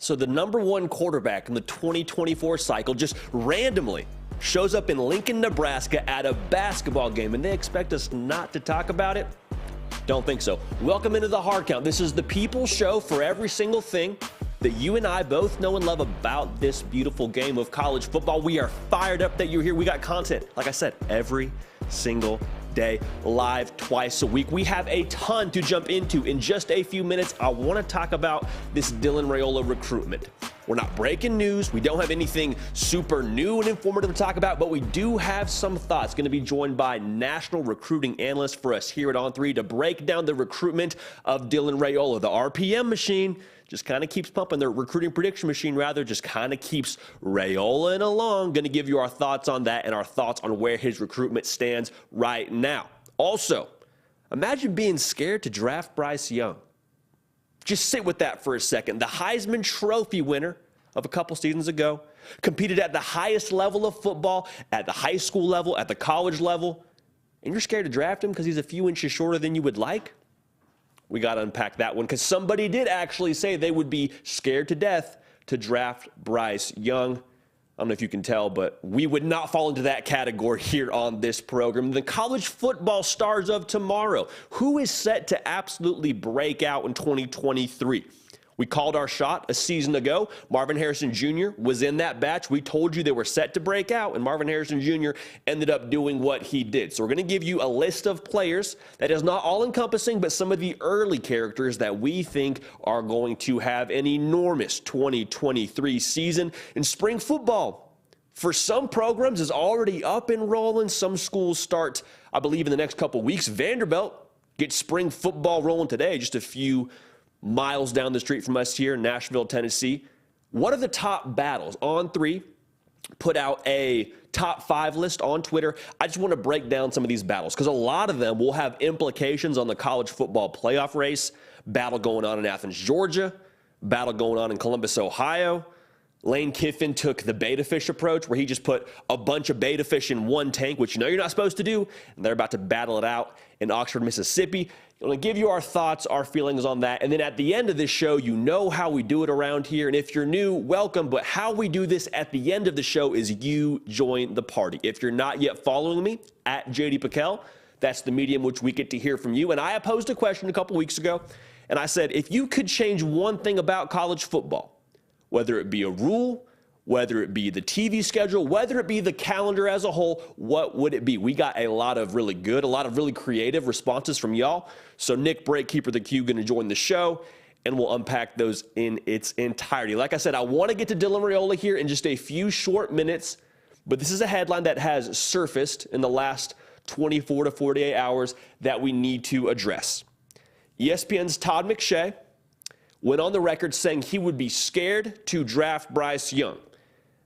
So the #1 quarterback in the 2024 cycle just randomly shows up in Lincoln, Nebraska at a basketball game, and they expect us not to talk about it? Don't think so. Welcome into the Hard Count. This is the People's Show for every single thing that you and I both know and love about this beautiful game of college football. We are fired up that you're here. We got content, like I said, every single day, live twice a week. We have a ton to jump into in just a few minutes. I want to talk about this Dylan Raiola recruitment. We're not breaking news. We don't have anything super new and informative to talk about, but we do have some thoughts. Going to be joined by national recruiting analyst for us here at On3 to break down the recruitment of Dylan Raiola. The RPM machine just kind of keeps pumping. The recruiting prediction machine, rather, just kind of keeps Raiola along. Going to give you our thoughts on that and our thoughts on where his recruitment stands right now. Also, imagine being scared to draft Bryce Young. Just sit with that for a second. The Heisman Trophy winner of a couple seasons ago competed at the highest level of football, at the high school level, at the college level, and you're scared to draft him because he's a few inches shorter than you would like? We got to unpack that one because somebody did actually say they would be scared to death to draft Bryce Young. I don't know if you can tell, but we would not fall into that category here on this program. The college football stars of tomorrow. Who is set to absolutely break out in 2023? We called our shot a season ago. Marvin Harrison Jr. was in that batch. We told you they were set to break out, and Marvin Harrison Jr. ended up doing what he did. So we're going to give you a list of players that is not all-encompassing, but some of the early characters that we think are going to have an enormous 2023 season. In spring football, for some programs, is already up and rolling. Some schools start, I believe, in the next couple weeks. Vanderbilt gets spring football rolling today, just a few miles down the street from us here in Nashville, Tennessee. What are the top battles? On3 put out a top 5 list on Twitter. I just want to break down some of these battles because a lot of them will have implications on the college football playoff race. Battle going on in Athens, Georgia. Battle going on in Columbus, Ohio. Lane Kiffin took the beta fish approach where he just put a bunch of beta fish in one tank, which you know you're not supposed to do, and they're about to battle it out in Oxford, Mississippi. I'm going to give you our thoughts, our feelings on that, and then at the end of this show, you know how we do it around here, and if you're new, welcome, but how we do this at the end of the show is you join the party. If you're not yet following me, at JD Piquel, that's the medium which we get to hear from you, and I posed a question a couple weeks ago, and I said, if you could change one thing about college football, whether it be a rule, whether it be the TV schedule, whether it be the calendar as a whole, what would it be? We got a lot of really good, a lot of really creative responses from y'all. So Nick Brake, Keeper of the Q, going to join the show, and we'll unpack those in its entirety. Like I said, I want to get to Dylan Raiola here in just a few short minutes, but this is a headline that has surfaced in the last 24 to 48 hours that we need to address. ESPN's Todd McShay went on the record saying he would be scared to draft Bryce Young.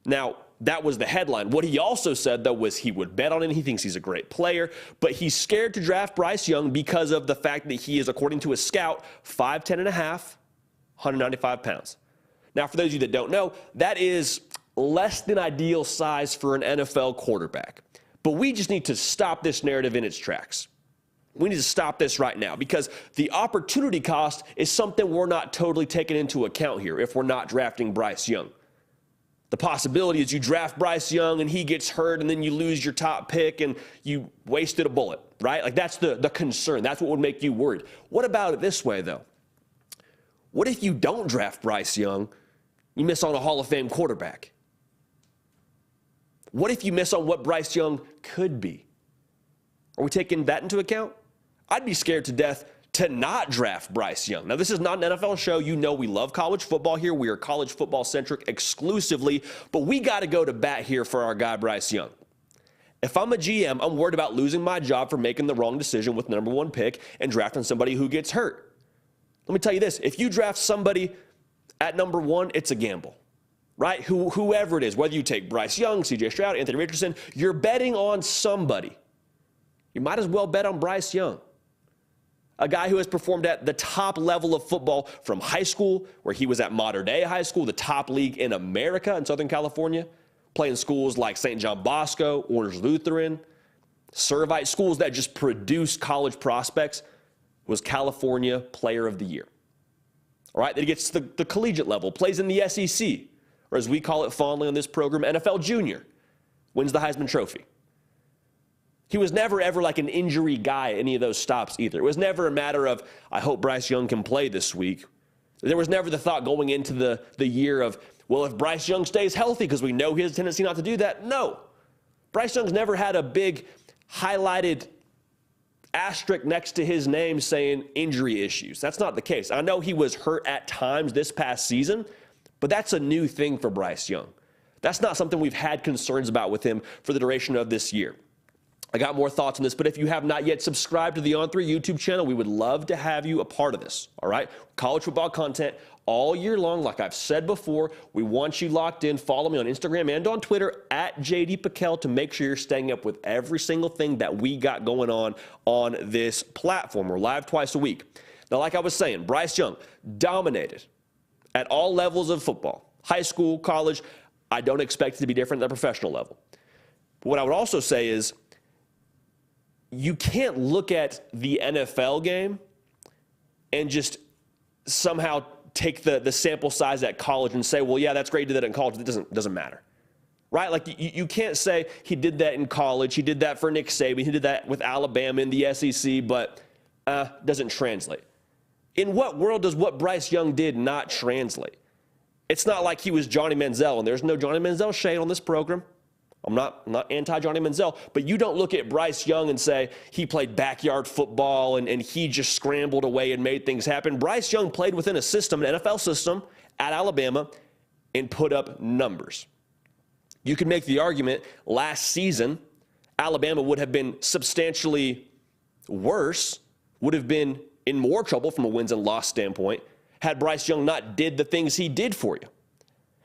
Now, that was the headline. What he also said, though, was he would bet on it. He thinks he's a great player, but he's scared to draft Bryce Young because of the fact that he is, according to a scout, 5'10 and a half, 195 pounds. Now, for those of you that don't know, that is less than ideal size for an NFL quarterback. But we just need to stop this narrative in its tracks. We need to stop this right now because the opportunity cost is something we're not totally taking into account here if we're not drafting Bryce Young. The possibility is you draft Bryce Young and he gets hurt and then you lose your top pick and you wasted a bullet, right? Like that's the concern. That's what would make you worried. What about it this way, though? What if you don't draft Bryce Young, you miss on a Hall of Fame quarterback? What if you miss on what Bryce Young could be? Are we taking that into account? I'd be scared to death to not draft Bryce Young. Now, this is not an NFL show. You know we love college football here. We are college football-centric exclusively, but we got to go to bat here for our guy Bryce Young. If I'm a GM, I'm worried about losing my job for making the wrong decision with the #1 pick and drafting somebody who gets hurt. Let me tell you this. If you draft somebody at #1, it's a gamble, right? Whoever it is, whether you take Bryce Young, CJ Stroud, Anthony Richardson, you're betting on somebody. You might as well bet on Bryce Young, a guy who has performed at the top level of football from high school, where he was at Modern Day High School, the top league in America in Southern California, playing schools like St. John Bosco, Orders Lutheran, Servite, schools that just produce college prospects, was California Player of the Year. All right, then he gets to the collegiate level, plays in the SEC, or as we call it fondly on this program, NFL Junior, wins the Heisman Trophy. He was never, ever like an injury guy at any of those stops either. It was never a matter of, I hope Bryce Young can play this week. There was never the thought going into the year of, well, if Bryce Young stays healthy, because we know he has a tendency not to do that. No. Bryce Young's never had a big highlighted asterisk next to his name saying injury issues. That's not the case. I know he was hurt at times this past season, but that's a new thing for Bryce Young. That's not something we've had concerns about with him for the duration of this year. I got more thoughts on this, but if you have not yet subscribed to the On3 YouTube channel, we would love to have you a part of this, all right? College football content all year long. Like I've said before, we want you locked in. Follow me on Instagram and on Twitter at JD Piquel to make sure you're staying up with every single thing that we got going on this platform. We're live twice a week. Now, like I was saying, Bryce Young dominated at all levels of football, high school, college. I don't expect it to be different at the professional level. But what I would also say is, you can't look at the NFL game and just somehow take the sample size at college and say, well, yeah, that's great, he did that in college. It doesn't matter, right? Like you can't say he did that in college. He did that for Nick Saban. He did that with Alabama in the SEC, but doesn't translate. In what world does what Bryce Young did not translate? It's not like he was Johnny Manziel, and there's no Johnny Manziel shade on this program. I'm not anti-Johnny Manziel, but you don't look at Bryce Young and say he played backyard football and he just scrambled away and made things happen. Bryce Young played within a system, an NFL system at Alabama, and put up numbers. You could make the argument last season, Alabama would have been substantially worse, would have been in more trouble from a wins and loss standpoint, had Bryce Young not did the things he did for you.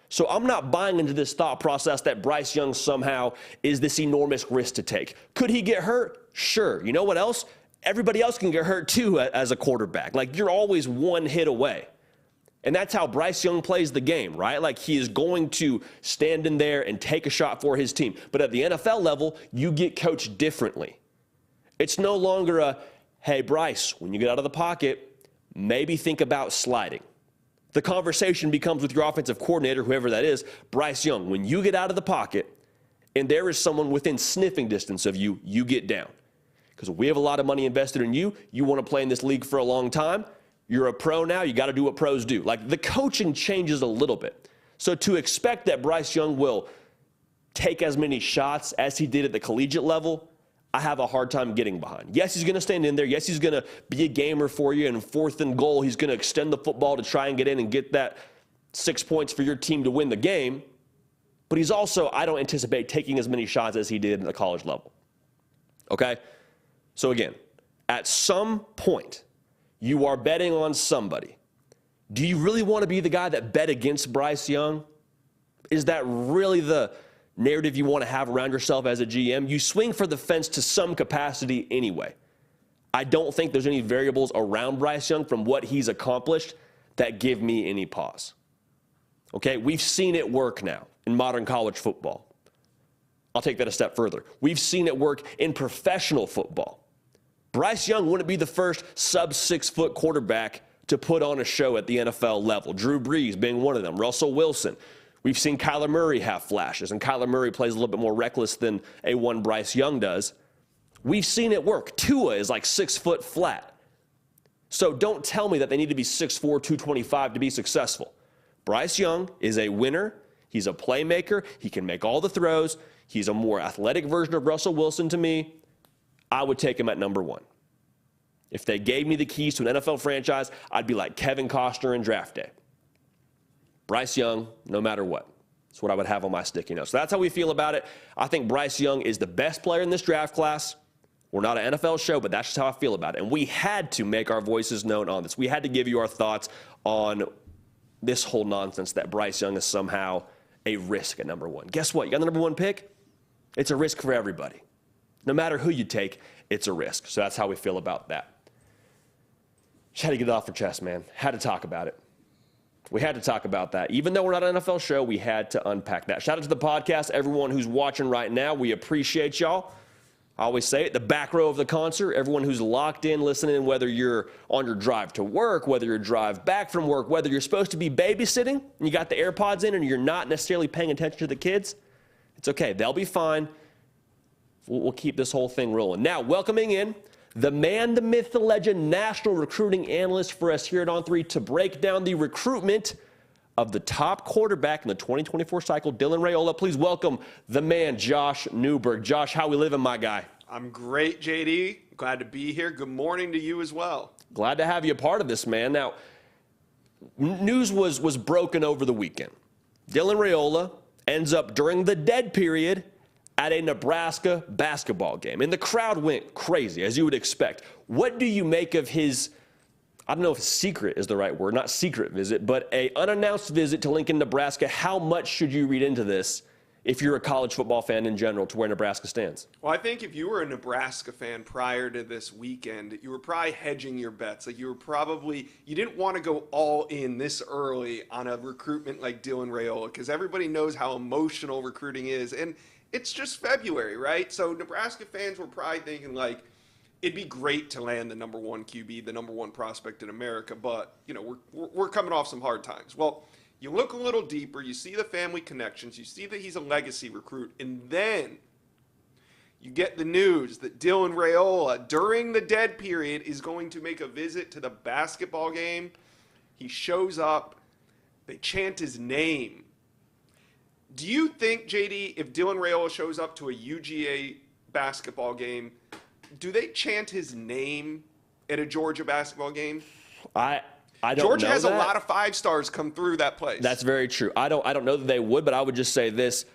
So I'm not buying into this thought process that Bryce Young somehow is this enormous risk to take. Could he get hurt? Sure. You know what else? Everybody else can get hurt too as a quarterback. Like, you're always one hit away. And that's how Bryce Young plays the game, right? Like, he is going to stand in there and take a shot for his team. But at the NFL level, you get coached differently. It's no longer a, hey, Bryce, when you get out of the pocket, maybe think about sliding. The conversation becomes with your offensive coordinator, whoever that is, Bryce Young. When you get out of the pocket and there is someone within sniffing distance of you, you get down. Because we have a lot of money invested in you. You want to play in this league for a long time. You're a pro now. You got to do what pros do. Like, the coaching changes a little bit. So to expect that Bryce Young will take as many shots as he did at the collegiate level, I have a hard time getting behind. Yes, he's going to stand in there. Yes, he's going to be a gamer for you. And 4th and goal, he's going to extend the football to try and get in and get that 6 points for your team to win the game. But he's also, I don't anticipate taking as many shots as he did at the college level. Okay? So again, at some point, you are betting on somebody. Do you really want to be the guy that bet against Bryce Young? Is that really the narrative you want to have around yourself as a GM? You swing for the fence to some capacity anyway. I don't think there's any variables around Bryce Young from what he's accomplished that give me any pause. Okay, we've seen it work now in modern college football. I'll take that a step further. We've seen it work in professional football. Bryce Young wouldn't be the first sub-6-foot quarterback to put on a show at the NFL level. Drew Brees being one of them, Russell Wilson. We've seen Kyler Murray have flashes, and Kyler Murray plays a little bit more reckless than a one Bryce Young does. We've seen it work. Tua is like 6 foot flat. So don't tell me that they need to be 6'4", 225 to be successful. Bryce Young is a winner. He's a playmaker. He can make all the throws. He's a more athletic version of Russell Wilson to me. I would take him at number 1. If they gave me the keys to an NFL franchise, I'd be like Kevin Costner in draft day. Bryce Young, no matter what. That's what I would have on my sticky note. So that's how we feel about it. I think Bryce Young is the best player in this draft class. We're not an NFL show, but that's just how I feel about it. And we had to make our voices known on this. We had to give you our thoughts on this whole nonsense that Bryce Young is somehow a risk at number 1. Guess what? You got the number 1 pick? It's a risk for everybody. No matter who you take, it's a risk. So that's how we feel about that. Just had to get it off your chest, man. Had to talk about it. We had to talk about that. Even though we're not an NFL show, we had to unpack that. Shout out to the podcast, everyone who's watching right now. We appreciate y'all. I always say it, the back row of the concert, everyone who's locked in listening, whether you're on your drive to work, whether your drive back from work, whether you're supposed to be babysitting and you got the AirPods in and you're not necessarily paying attention to the kids, it's okay. They'll be fine. We'll keep this whole thing rolling. Now, welcoming in the man, the myth, the legend, national recruiting analyst for us here at On3 to break down the recruitment of the top quarterback in the 2024 cycle, Dylan Raiola. Please welcome the man, Josh Newberg. Josh, how we living, my guy? I'm great, JD. Glad to be here. Good morning to you as well. Glad to have you a part of this, man. Now, news was broken over the weekend. Dylan Raiola ends up during the dead period at a Nebraska basketball game, and the crowd went crazy, as you would expect. What do you make of his, I don't know if secret is the right word, not secret visit, but a unannounced visit to Lincoln, Nebraska? How much should you read into this if you're a college football fan in general to where Nebraska stands? Well, I think if you were a Nebraska fan prior to this weekend, you were probably hedging your bets. Like you didn't want to go all in this early on a recruitment like Dylan Raiola because everybody knows how emotional recruiting is. And it's just February, right? So Nebraska fans were probably thinking like, it'd be great to land the number one QB, the number one prospect in America, but you know we're coming off some hard times. Well, you look a little deeper, you see the family connections, you see that he's a legacy recruit, and then you get the news that Dylan Raiola, during the dead period, is going to make a visit to the basketball game. He shows up, they chant his name. Do you think, JD, if Dylan Raiola shows up to a UGA basketball game, do they chant his name at a Georgia basketball game? I don't Georgia know has that. a lot of 5-stars come through that place. That's very true. I don't know that they would, but I would just say this.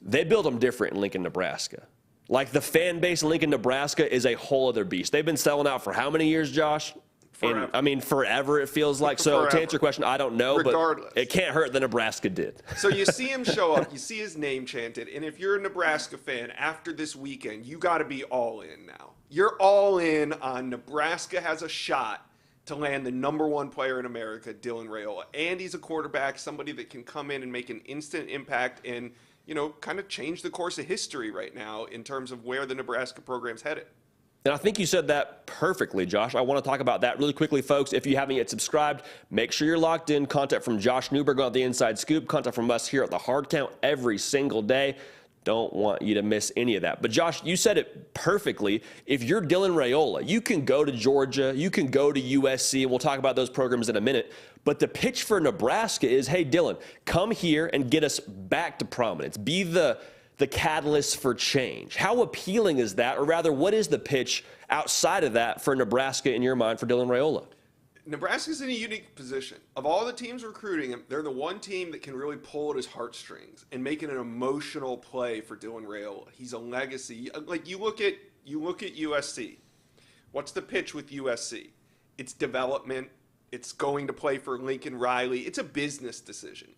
They build them different in Lincoln, Nebraska. Like the fan base in Lincoln, Nebraska is a whole other beast. They've been selling out for how many years, Josh? Forever. And, I mean, forever it feels like. So Forever. to answer your question, I don't know, Regardless. but it can't hurt that Nebraska did. So you see him show up, you see his name chanted, and if you're a Nebraska fan, after this weekend, you got to be all in now. You're all in on Nebraska has a shot to land the number one player in America, Dylan Raiola. And he's a quarterback, somebody that can come in and make an instant impact and, you know, kind of change the course of history right now in terms of where the Nebraska program's headed. And I think you said that perfectly, Josh. I want to talk about that really quickly, folks. If you haven't yet subscribed, make sure you're locked in. Content from Josh Newberg on The Inside Scoop. Content from us here at The Hard Count every single day. Don't want you to miss any of that. But, Josh, you said it perfectly. If you're Dylan Raiola, you can go to Georgia, you can go to USC, and we'll talk about those programs in a minute. But the pitch for Nebraska is, hey, Dylan, come here and get us back to prominence. Be the catalyst for change. How appealing is that? Or rather, what is the pitch outside of that for Nebraska in your mind for Dylan Raiola? Nebraska's in a unique position. Of all the teams recruiting him, they're the one team that can really pull at his heartstrings and make it an emotional play for Dylan Raiola. He's a legacy. Like you look at USC. What's the pitch with USC? It's development. It's going to play for Lincoln Riley. It's a business decision.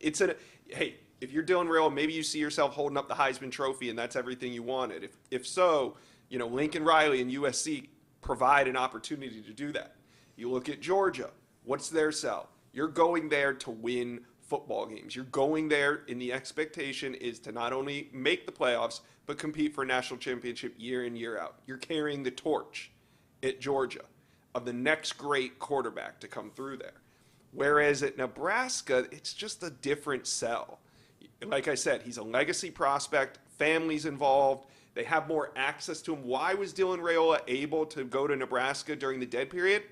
Hey, if you're Dylan Raiola, maybe you see yourself holding up the Heisman Trophy and that's everything you wanted. If so, you know, Lincoln Riley and USC provide an opportunity to do that. You look at Georgia. What's their sell? You're going there to win football games. You're going there, and the expectation is to not only make the playoffs, but compete for a national championship year in, year out. You're carrying the torch at Georgia of the next great quarterback to come through there. Whereas at Nebraska, it's just a different sell. Like I said, he's a legacy prospect. Family's involved. They have more access to him. Why was Dylan Raiola able to go to Nebraska during the dead period?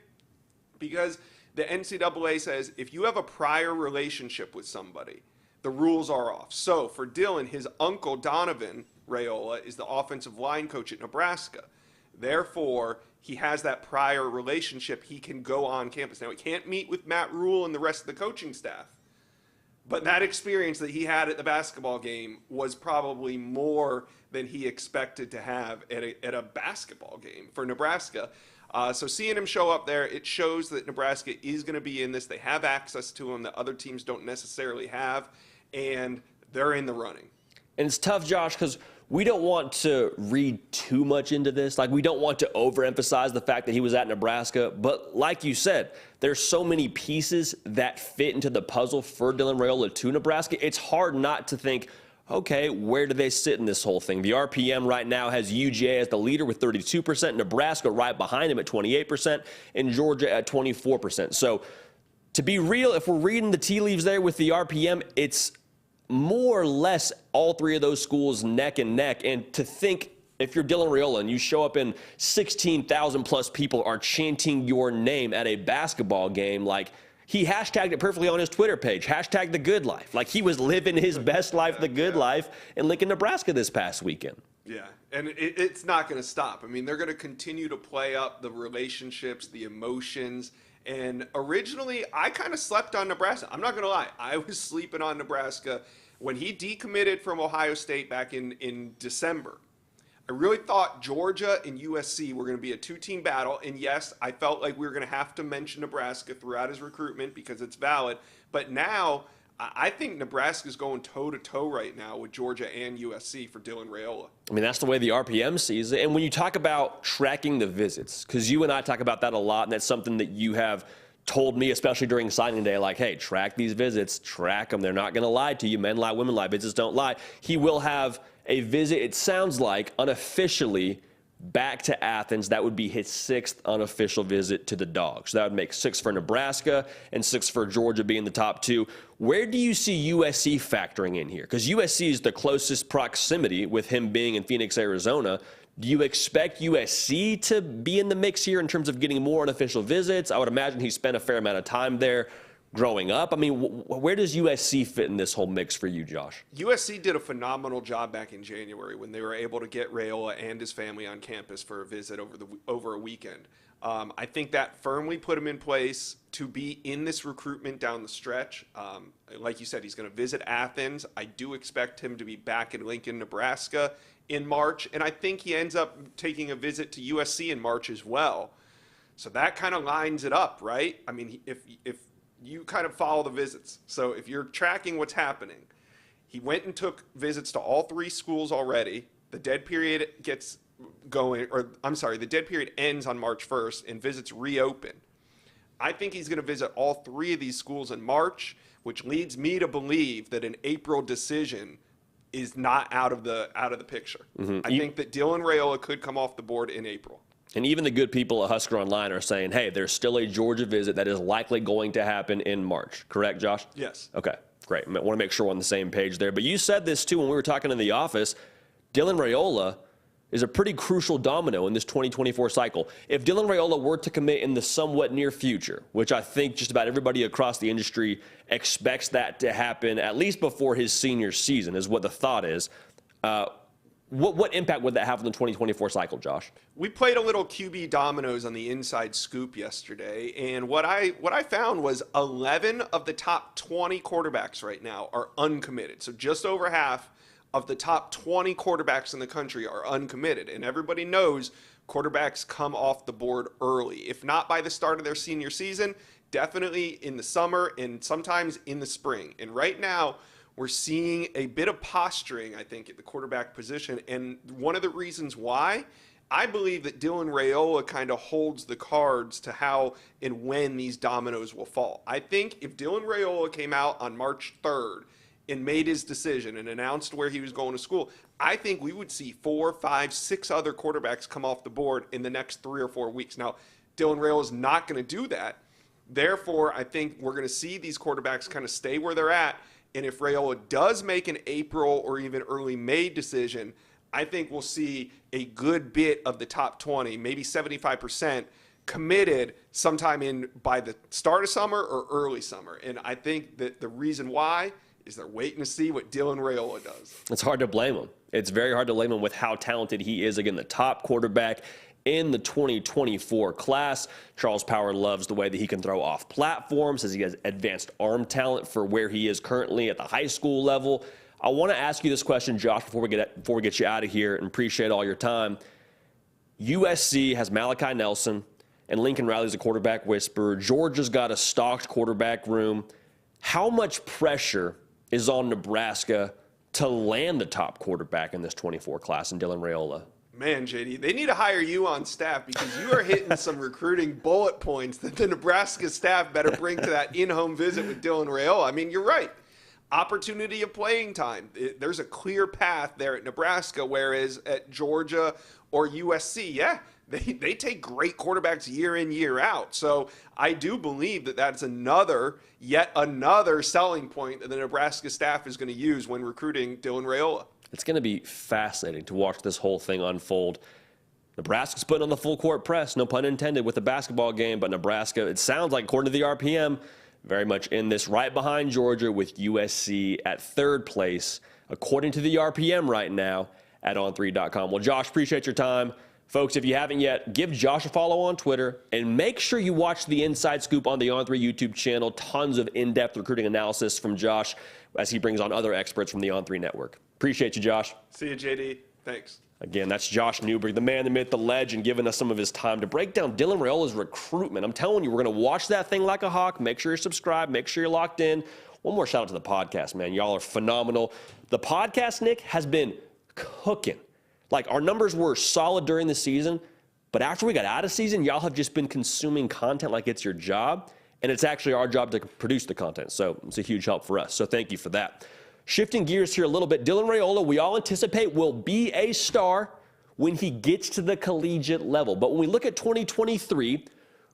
Because the NCAA says if you have a prior relationship with somebody, the rules are off. So for Dylan, his uncle Donovan Raiola is the offensive line coach at Nebraska. Therefore, he has that prior relationship. He can go on campus. Now, he can't meet with Matt Rule and the rest of the coaching staff. But that experience that he had at the basketball game was probably more than he expected to have at a basketball game for Nebraska. So seeing him show up there, it shows that Nebraska is going to be in this. They have access to him that other teams don't necessarily have, and they're in the running. And it's tough, Josh, because we don't want to read too much into this. Like, we don't want to overemphasize the fact that he was at Nebraska. But like you said, there's so many pieces that fit into the puzzle for Dylan Raiola to Nebraska. It's hard not to think, Okay, where do they sit in this whole thing? The RPM right now has UGA as the leader with 32%, Nebraska right behind him at 28%, and Georgia at 24%. So to be real, if we're reading the tea leaves there with the RPM, it's more or less all three of those schools neck and neck. And to think, if you're Dylan Raiola and you show up and 16,000 plus people are chanting your name at a basketball game, like he hashtagged it perfectly on his Twitter page, hashtag the good life. Like he was living his best life, the good life in Lincoln, Nebraska this past weekend. Yeah, and it's not going to stop. I mean, they're going to continue to play up the relationships, the emotions. And originally, I kind of slept on Nebraska. I'm not going to lie. I was sleeping on Nebraska when he decommitted from Ohio State back in December. I really thought Georgia and USC were going to be a two-team battle. And yes, I felt like we were going to have to mention Nebraska throughout his recruitment because it's valid. But now I think Nebraska's going toe-to-toe right now with Georgia and USC for Dylan Raiola. I mean, that's the way the RPM sees it. And when you talk about tracking the visits, because you and I talk about that a lot, and that's something that you have told me, especially during signing day, like, hey, track these visits, track them. They're not going to lie to you. Men lie, women lie. Visits don't lie. He will have a visit, it sounds like, unofficially back to Athens. That would be his 6th unofficial visit to the Dogs. So that would make 6 for Nebraska and 6 for Georgia being the top 2. Where do you see USC factoring in here? Because USC is the closest proximity with him being in Phoenix, Arizona. Do you expect USC to be in the mix here in terms of getting more unofficial visits? I would imagine he spent a fair amount of time there growing up. I mean, where does USC fit in this whole mix for you, Josh? USC did a phenomenal job back in January when they were able to get Raiola and his family on campus for a visit over a weekend. I think that firmly put him in place to be in this recruitment down the stretch. Like you said, he's going to visit Athens. I do expect him to be back in Lincoln, Nebraska in March, and I think he ends up taking a visit to USC in March as well. So that kind of lines it up, right? I mean, if you kind of follow the visits. So if you're tracking what's happening, he went and took visits to all 3 schools already. The dead period gets going, or I'm sorry, the dead period ends on March 1st and visits reopen. I think he's going to visit all 3 of these schools in March, which leads me to believe that an April decision is not out of the picture. I think that Dylan Raiola could come off the board in April. And even the good people at Husker Online are saying, hey, there's still a Georgia visit that is likely going to happen in March. Correct, Josh? Yes. Okay, great. I want to make sure we're on the same page there. But you said this, too, when we were talking in the office. Dylan Raiola is a pretty crucial domino in this 2024 cycle. If Dylan Raiola were to commit in the somewhat near future, which I think just about everybody across the industry expects that to happen at least before his senior season is what the thought is, what impact would that have on the 2024 cycle, Josh? We played a little QB dominoes on the Inside Scoop yesterday, and what I found was 11 of the top 20 quarterbacks right now are uncommitted. So just over half of the top 20 quarterbacks in the country are uncommitted, and everybody knows quarterbacks come off the board early. If not by the start of their senior season, definitely in the summer and sometimes in the spring. And right now, we're seeing a bit of posturing, I think, at the quarterback position. And one of the reasons why, I believe that Dylan Raiola kind of holds the cards to how and when these dominoes will fall. I think if Dylan Raiola came out on March 3rd and made his decision and announced where he was going to school, I think we would see 4, 5, 6 other quarterbacks come off the board in the next 3 or 4 weeks. Now, Dylan Raiola is not going to do that. Therefore, I think we're going to see these quarterbacks kind of stay where they're at. And if Raiola does make an April or even early May decision, I think we'll see a good bit of the top 20, maybe 75%, committed sometime by the start of summer or early summer. And I think that the reason why is they're waiting to see what Dylan Raiola does. It's hard to blame him. It's very hard to blame him with how talented he is. Again, the top quarterback in the 2024 class. Charles Power loves the way that he can throw off platform, says he has advanced arm talent for where he is currently at the high school level. I want to ask you this question, Josh, before we get you out of here, and appreciate all your time. USC has Malachi Nelson, and Lincoln Riley's a quarterback whisperer. Georgia's got a stocked quarterback room. How much pressure is on Nebraska to land the top quarterback in this 24 class in Dylan Raiola? Man, JD, they need to hire you on staff because you are hitting some recruiting bullet points that the Nebraska staff better bring to that in-home visit with Dylan Raiola. I mean, you're right. opportunity of playing time. There's a clear path there at Nebraska, whereas at Georgia or USC, yeah, they take great quarterbacks year in, year out. So I do believe that that's yet another selling point that the Nebraska staff is going to use when recruiting Dylan Raiola. It's going to be fascinating to watch this whole thing unfold. Nebraska's putting on the full court press, no pun intended, with the basketball game, but Nebraska, it sounds like, according to the RPM, very much in this, right behind Georgia with USC at third place, according to the RPM right now at on3.com. Well, Josh, appreciate your time. Folks, if you haven't yet, give Josh a follow on Twitter and make sure you watch the Inside Scoop on the On3 YouTube channel. Tons of in-depth recruiting analysis from Josh as he brings on other experts from the On3 network. Appreciate you, Josh. See you, JD. Thanks. Again, that's Josh Newberg, the man, the myth, the legend, giving us some of his time to break down Dylan Raiola's recruitment. I'm telling you, we're going to watch that thing like a hawk. Make sure you're subscribed. Make sure you're locked in. One more shout out to the podcast, man. Y'all are phenomenal. The podcast, Nick, has been cooking. Like, our numbers were solid during the season, but after we got out of season, y'all have just been consuming content like it's your job, and it's actually our job to produce the content. So it's a huge help for us. So thank you for that. Shifting gears here a little bit, Dylan Raiola, we all anticipate will be a star when he gets to the collegiate level. But when we look at 2023,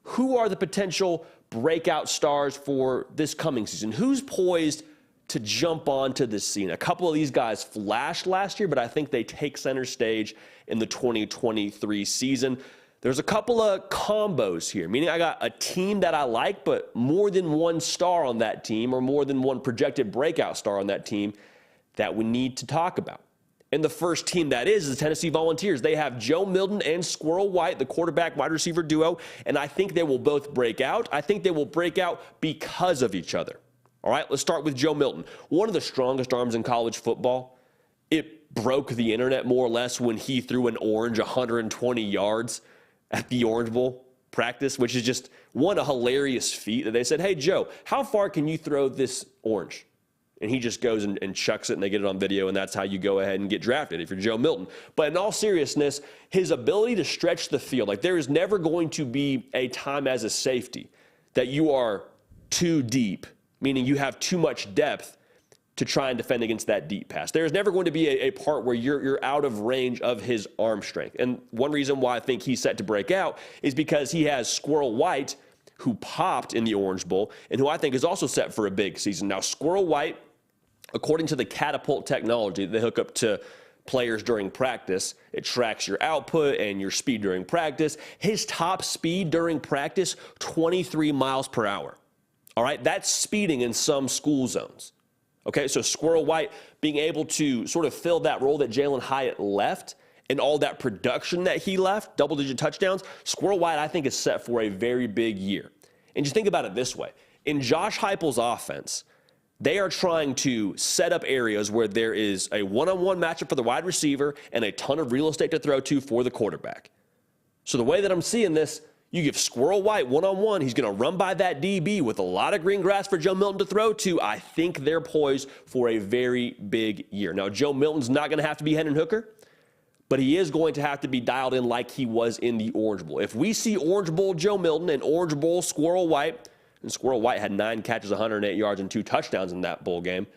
who are the potential breakout stars for this coming season? Who's poised to jump onto this scene? A couple of these guys flashed last year, but I think they take center stage in the 2023 season. There's a couple of combos here, meaning I got a team that I like, but more than one star on that team or more than one projected breakout star on that team that we need to talk about. And the first team that is the Tennessee Volunteers. They have Joe Milton and Squirrel White, the quarterback wide receiver duo, and I think they will both break out. I think they will break out because of each other. All right, let's start with Joe Milton. One of the strongest arms in college football. It broke the internet more or less when he threw an orange 120 yards at the Orange Bowl practice, which is just a hilarious feat that they said, hey, Joe, how far can you throw this orange? And he just goes and chucks it, and they get it on video, and that's how you go ahead and get drafted if you're Joe Milton. But in all seriousness, his ability to stretch the field, like there is never going to be a time as a safety that you are too deep, meaning you have too much depth to try and defend against that deep pass. There's never going to be a part where you're out of range of his arm strength. And one reason why I think he's set to break out is because he has Squirrel White, who popped in the Orange Bowl, and who I think is also set for a big season. Now, Squirrel White, according to the catapult technology they hook up to players during practice, it tracks your output and your speed during practice. His top speed during practice, 23 miles per hour. All right, that's speeding in some school zones. Okay, so Squirrel White being able to sort of fill that role that Jalen Hyatt left and all that production that he left, double-digit touchdowns, Squirrel White, I think, is set for a very big year. And just think about it this way. In Josh Heupel's offense, they are trying to set up areas where there is a one-on-one matchup for the wide receiver and a ton of real estate to throw to for the quarterback. So the way that I'm seeing this, you give Squirrel White one-on-one, he's going to run by that DB with a lot of green grass for Joe Milton to throw to. I think they're poised for a very big year. Now, Joe Milton's not going to have to be Hendon Hooker, but he is going to have to be dialed in like he was in the Orange Bowl. If we see Orange Bowl Joe Milton and Orange Bowl Squirrel White, and Squirrel White had 9 catches, 108 yards, and 2 touchdowns in that bowl game,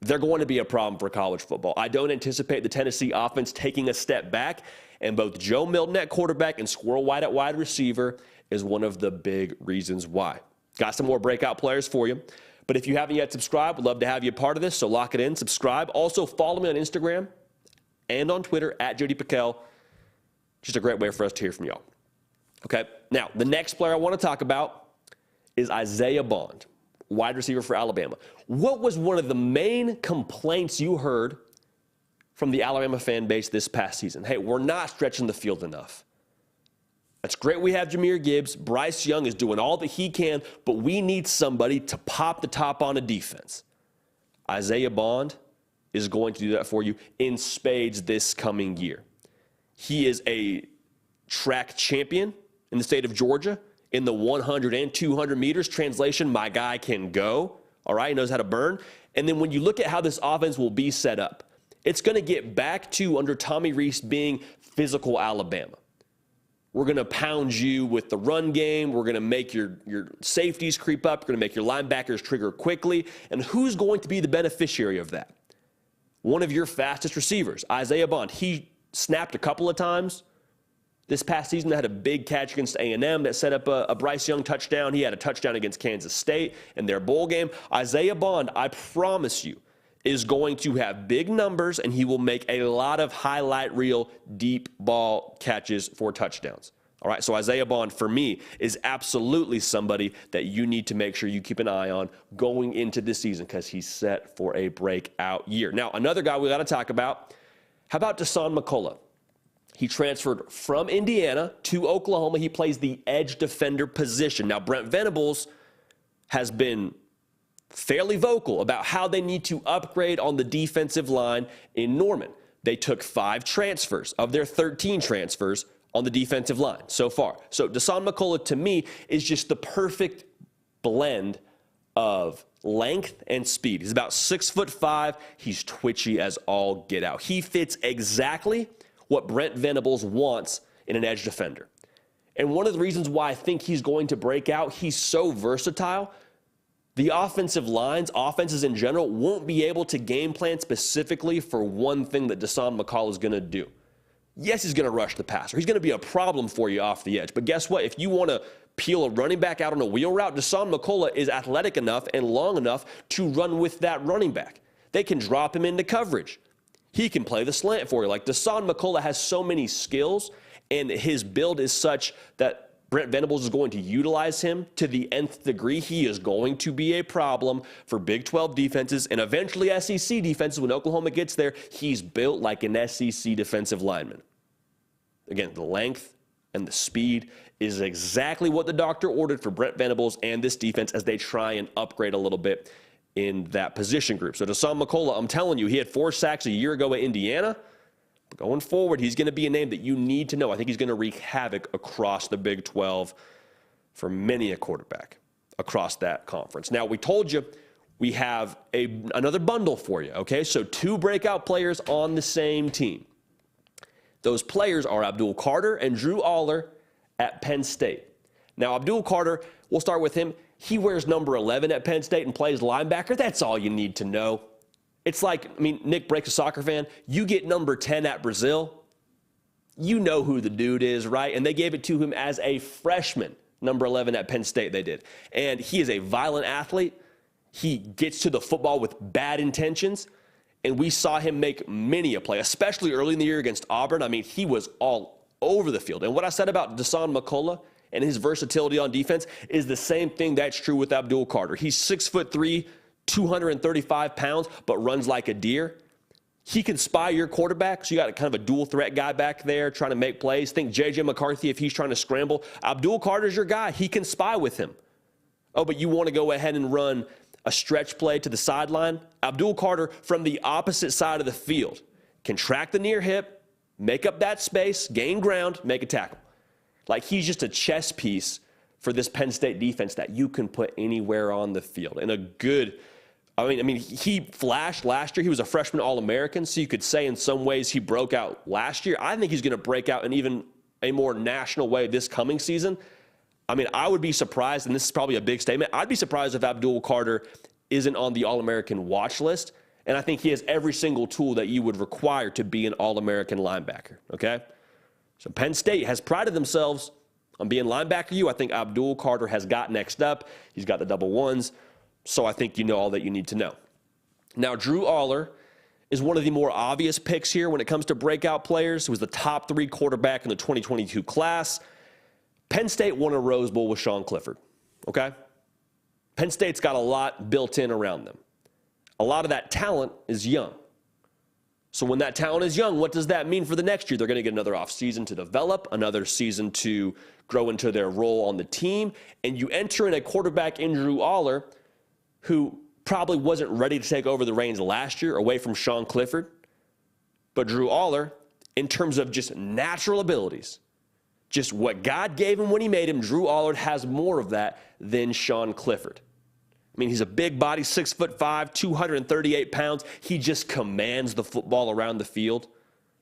they're going to be a problem for college football. I don't anticipate the Tennessee offense taking a step back, and both Joe Milton at quarterback and Squirrel White at wide receiver is one of the big reasons why. Got some more breakout players for you. But if you haven't yet subscribed, we'd love to have you a part of this, so lock it in, subscribe. Also, follow me on Instagram and on Twitter at Jody Pickell. Just a great way for us to hear from y'all. Okay, now, the next player I want to talk about is Isaiah Bond, wide receiver for Alabama. What was one of the main complaints you heard from the Alabama fan base this past season? Hey, we're not stretching the field enough. That's great we have Jahmyr Gibbs. Bryce Young is doing all that he can, but we need somebody to pop the top on a defense. Isaiah Bond is going to do that for you in spades this coming year. He is a track champion in the state of Georgia in the 100 and 200 meters. Translation, my guy can go. All right, he knows how to burn. And then when you look at how this offense will be set up, it's going to get back to, under Tommy Rees, being physical Alabama. We're going to pound you with the run game. We're going to make your safeties creep up. We're going to make your linebackers trigger quickly. And who's going to be the beneficiary of that? One of your fastest receivers, Isaiah Bond. He snapped a couple of times this past season. That had a big catch against A&M that set up a Bryce Young touchdown. He had a touchdown against Kansas State in their bowl game. Isaiah Bond, I promise you, is going to have big numbers, and he will make a lot of highlight reel deep ball catches for touchdowns. All right, so Isaiah Bond, for me, is absolutely somebody that you need to make sure you keep an eye on going into this season because he's set for a breakout year. Now, another guy we got to talk about, how about Dasan McCullough? He transferred from Indiana to Oklahoma. He plays the edge defender position. Now, Brent Venables has been fairly vocal about how they need to upgrade on the defensive line in Norman. They took 5 transfers of their 13 transfers on the defensive line so far. So Dasan McCullough, to me, is just the perfect blend of length and speed. He's about 6'5". He's twitchy as all get out. He fits exactly what Brent Venables wants in an edge defender. And one of the reasons why I think he's going to break out, he's so versatile. The offensive lines, offenses in general, won't be able to game plan specifically for one thing that Dasan McCullough is going to do. Yes, he's going to rush the passer. He's going to be a problem for you off the edge. But guess what? If you want to peel a running back out on a wheel route, Dasan McCullough is athletic enough and long enough to run with that running back. They can drop him into coverage. He can play the slant for you. Like, Dasan McCullough has so many skills, and his build is such that Brent Venables is going to utilize him to the nth degree. He is going to be a problem for Big 12 defenses and eventually SEC defenses when Oklahoma gets there. He's built like an SEC defensive lineman. Again, the length and the speed is exactly what the doctor ordered for Brent Venables and this defense as they try and upgrade a little bit in that position group. So Dasan McCullough, I'm telling you, he had 4 sacks a year ago at Indiana. But going forward, he's going to be a name that you need to know. I think he's going to wreak havoc across the Big 12 for many a quarterback across that conference. Now, we told you we have another bundle for you, okay? So 2 breakout players on the same team. Those players are Abdul Carter and Drew Aller at Penn State. Now, Abdul Carter, we'll start with him. He wears number 11 at Penn State and plays linebacker. That's all you need to know. It's like, I mean, Nick Breaks, a soccer fan. You get number 10 at Brazil, you know who the dude is, right? And they gave it to him as a freshman, number 11 at Penn State they did. And he is a violent athlete. He gets to the football with bad intentions. And we saw him make many a play, especially early in the year against Auburn. I mean, he was all over the field. And what I said about Dasan McCullough and his versatility on defense is the same thing that's true with Abdul Carter. He's 6'3", 235 pounds, but runs like a deer. He can spy your quarterback, so you got kind of a dual threat guy back there trying to make plays. Think J.J. McCarthy if he's trying to scramble. Abdul Carter's your guy. He can spy with him. Oh, but you want to go ahead and run a stretch play to the sideline? Abdul Carter from the opposite side of the field can track the near hip, make up that space, gain ground, make a tackle. Like, he's just a chess piece for this Penn State defense that you can put anywhere on the field. And a good, I mean, he flashed last year. He was a freshman All-American, so you could say in some ways he broke out last year. I think he's going to break out in even a more national way this coming season. I mean, I would be surprised, and this is probably a big statement, I'd be surprised if Abdul Carter isn't on the All-American watch list. And I think he has every single tool that you would require to be an All-American linebacker, okay? So Penn State has prided themselves on being linebacker you. I think Abdul Carter has got next up. He's got the double ones. So I think you know all that you need to know. Now, Drew Aller is one of the more obvious picks here when it comes to breakout players. He was the top 3 quarterback in the 2022 class. Penn State won a Rose Bowl with Sean Clifford, okay? Penn State's got a lot built in around them. A lot of that talent is young. So when that talent is young, what does that mean for the next year? They're going to get another offseason to develop, another season to grow into their role on the team, and you enter in a quarterback in Drew Aller who probably wasn't ready to take over the reins last year away from Sean Clifford. But Drew Aller, in terms of just natural abilities, just what God gave him when he made him, Drew Aller has more of that than Sean Clifford. I mean, he's a big body, 6'5", 238 pounds. He just commands the football around the field.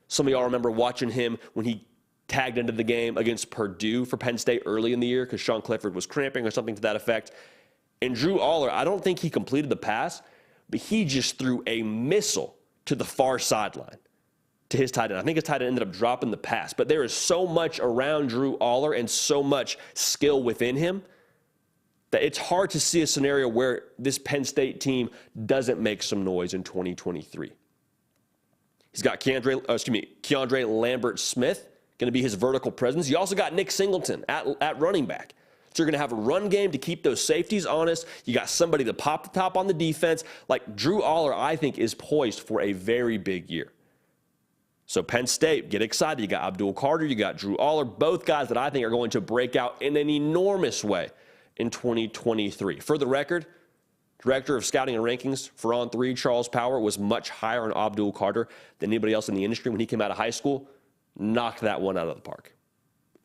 Some of y'all remember watching him when he tagged into the game against Purdue for Penn State early in the year because Sean Clifford was cramping or something to that effect. And Drew Aller, I don't think he completed the pass, but he just threw a missile to the far sideline to his tight end. I think his tight end ended up dropping the pass. But there is so much around Drew Aller and so much skill within him that it's hard to see a scenario where this Penn State team doesn't make some noise in 2023. He's got Keandre Lambert-Smith, going to be his vertical presence. You also got Nick Singleton at running back. So you're going to have a run game to keep those safeties honest. You got somebody to pop the top on the defense. Like Drew Aller, I think, is poised for a very big year. So Penn State, get excited. You got Abdul Carter, you got Drew Aller, both guys that I think are going to break out in an enormous way in 2023. For the record, Director of Scouting and Rankings for On3, Charles Power, was much higher on Abdul Carter than anybody else in the industry when he came out of high school. Knocked that one out of the park.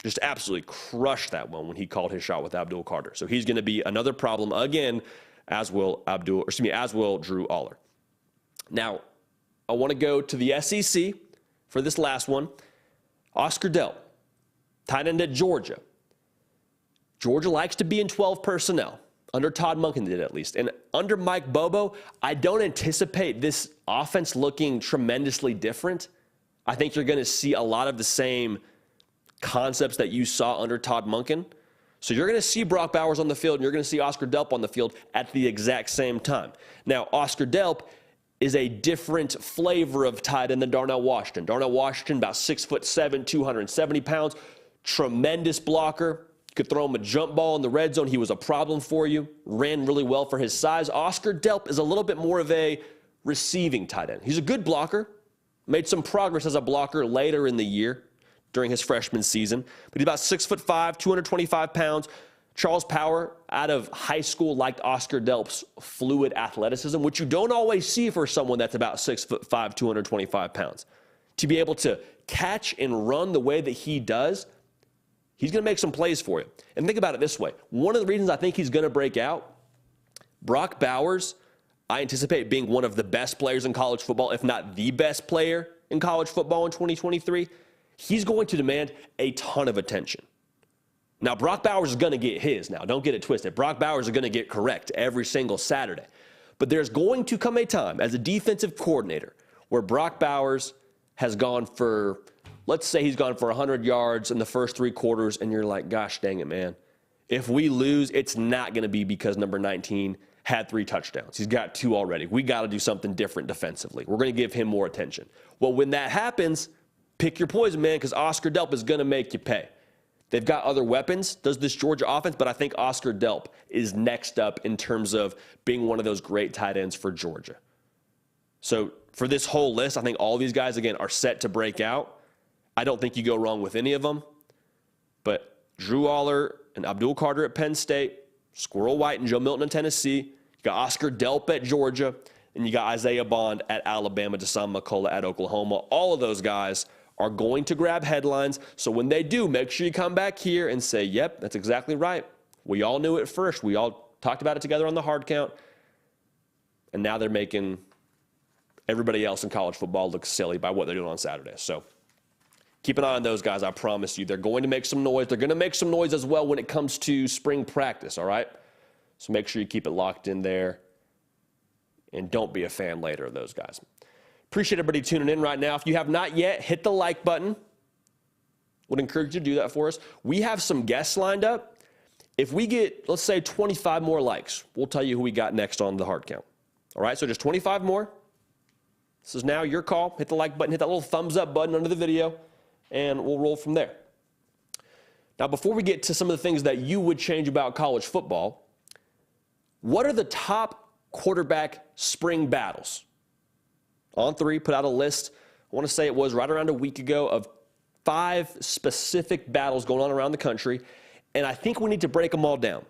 Just absolutely crushed that one when he called his shot with Abdul Carter. So he's going to be another problem again, as will Drew Aller. Now, I want to go to the SEC for this last one. Oscar Delp, tight end at Georgia. Georgia likes to be in 12 personnel. Under Todd Monken did at least. And under Mike Bobo, I don't anticipate this offense looking tremendously different. I think you're going to see a lot of the same concepts that you saw under Todd Monken. So you're going to see Brock Bowers on the field, and you're going to see Oscar Delp on the field at the exact same time. Now, Oscar Delp is a different flavor of tight end than Darnell Washington. Darnell Washington, about 6'7", 270 pounds, tremendous blocker. Could throw him a jump ball in the red zone. He was a problem for you. Ran really well for his size. Oscar Delp is a little bit more of a receiving tight end. He's a good blocker. Made some progress as a blocker later in the year during his freshman season. But he's about 6'5", 225 pounds. Charles Power, out of high school, liked Oscar Delp's fluid athleticism, which you don't always see for someone that's about 6'5", 225 pounds. To be able to catch and run the way that he does, he's going to make some plays for you. And think about it this way. One of the reasons I think he's going to break out, Brock Bowers, I anticipate being one of the best players in college football, if not the best player in college football in 2023. He's going to demand a ton of attention. Now, Brock Bowers is going to get his. Now, don't get it twisted. Brock Bowers is going to get correct every single Saturday. But there's going to come a time as a defensive coordinator where Brock Bowers has gone for, let's say he's gone for 100 yards in the first 3 quarters, and you're like, gosh dang it, man. If we lose, it's not going to be because number 19 had 3 touchdowns. He's got 2 already. We got to do something different defensively. We're going to give him more attention. Well, when that happens, pick your poison, man, because Oscar Delp is going to make you pay. They've got other weapons, does this Georgia offense, but I think Oscar Delp is next up in terms of being one of those great tight ends for Georgia. So for this whole list, I think all these guys, again, are set to break out. I don't think you go wrong with any of them. But Drew Aller and Abdul Carter at Penn State, Squirrel White and Joe Milton in Tennessee, you got Oscar Delp at Georgia, and you got Isaiah Bond at Alabama, Deshaun McCullough at Oklahoma. All of those guys are going to grab headlines. So when they do, make sure you come back here and say, yep, that's exactly right. We all knew it first. We all talked about it together on the hard count. And now they're making everybody else in college football look silly by what they're doing on Saturday. So keep an eye on those guys. I promise you, they're going to make some noise. They're going to make some noise as well when it comes to spring practice, all right? So make sure you keep it locked in there. And don't be a fan later of those guys. Appreciate everybody tuning in right now. If you have not yet, hit the like button. Would encourage you to do that for us. We have some guests lined up. If we get, let's say, 25 more likes, we'll tell you who we got next on the hard count. All right, so just 25 more. This is now your call. Hit the like button, hit that little thumbs up button under the video, and we'll roll from there. Now, before we get to some of the things that you would change about college football, what are the top quarterback spring battles? On3 put out a list, I want to say it was right around a week ago, of 5 specific battles going on around the country. And I think we need to break them all down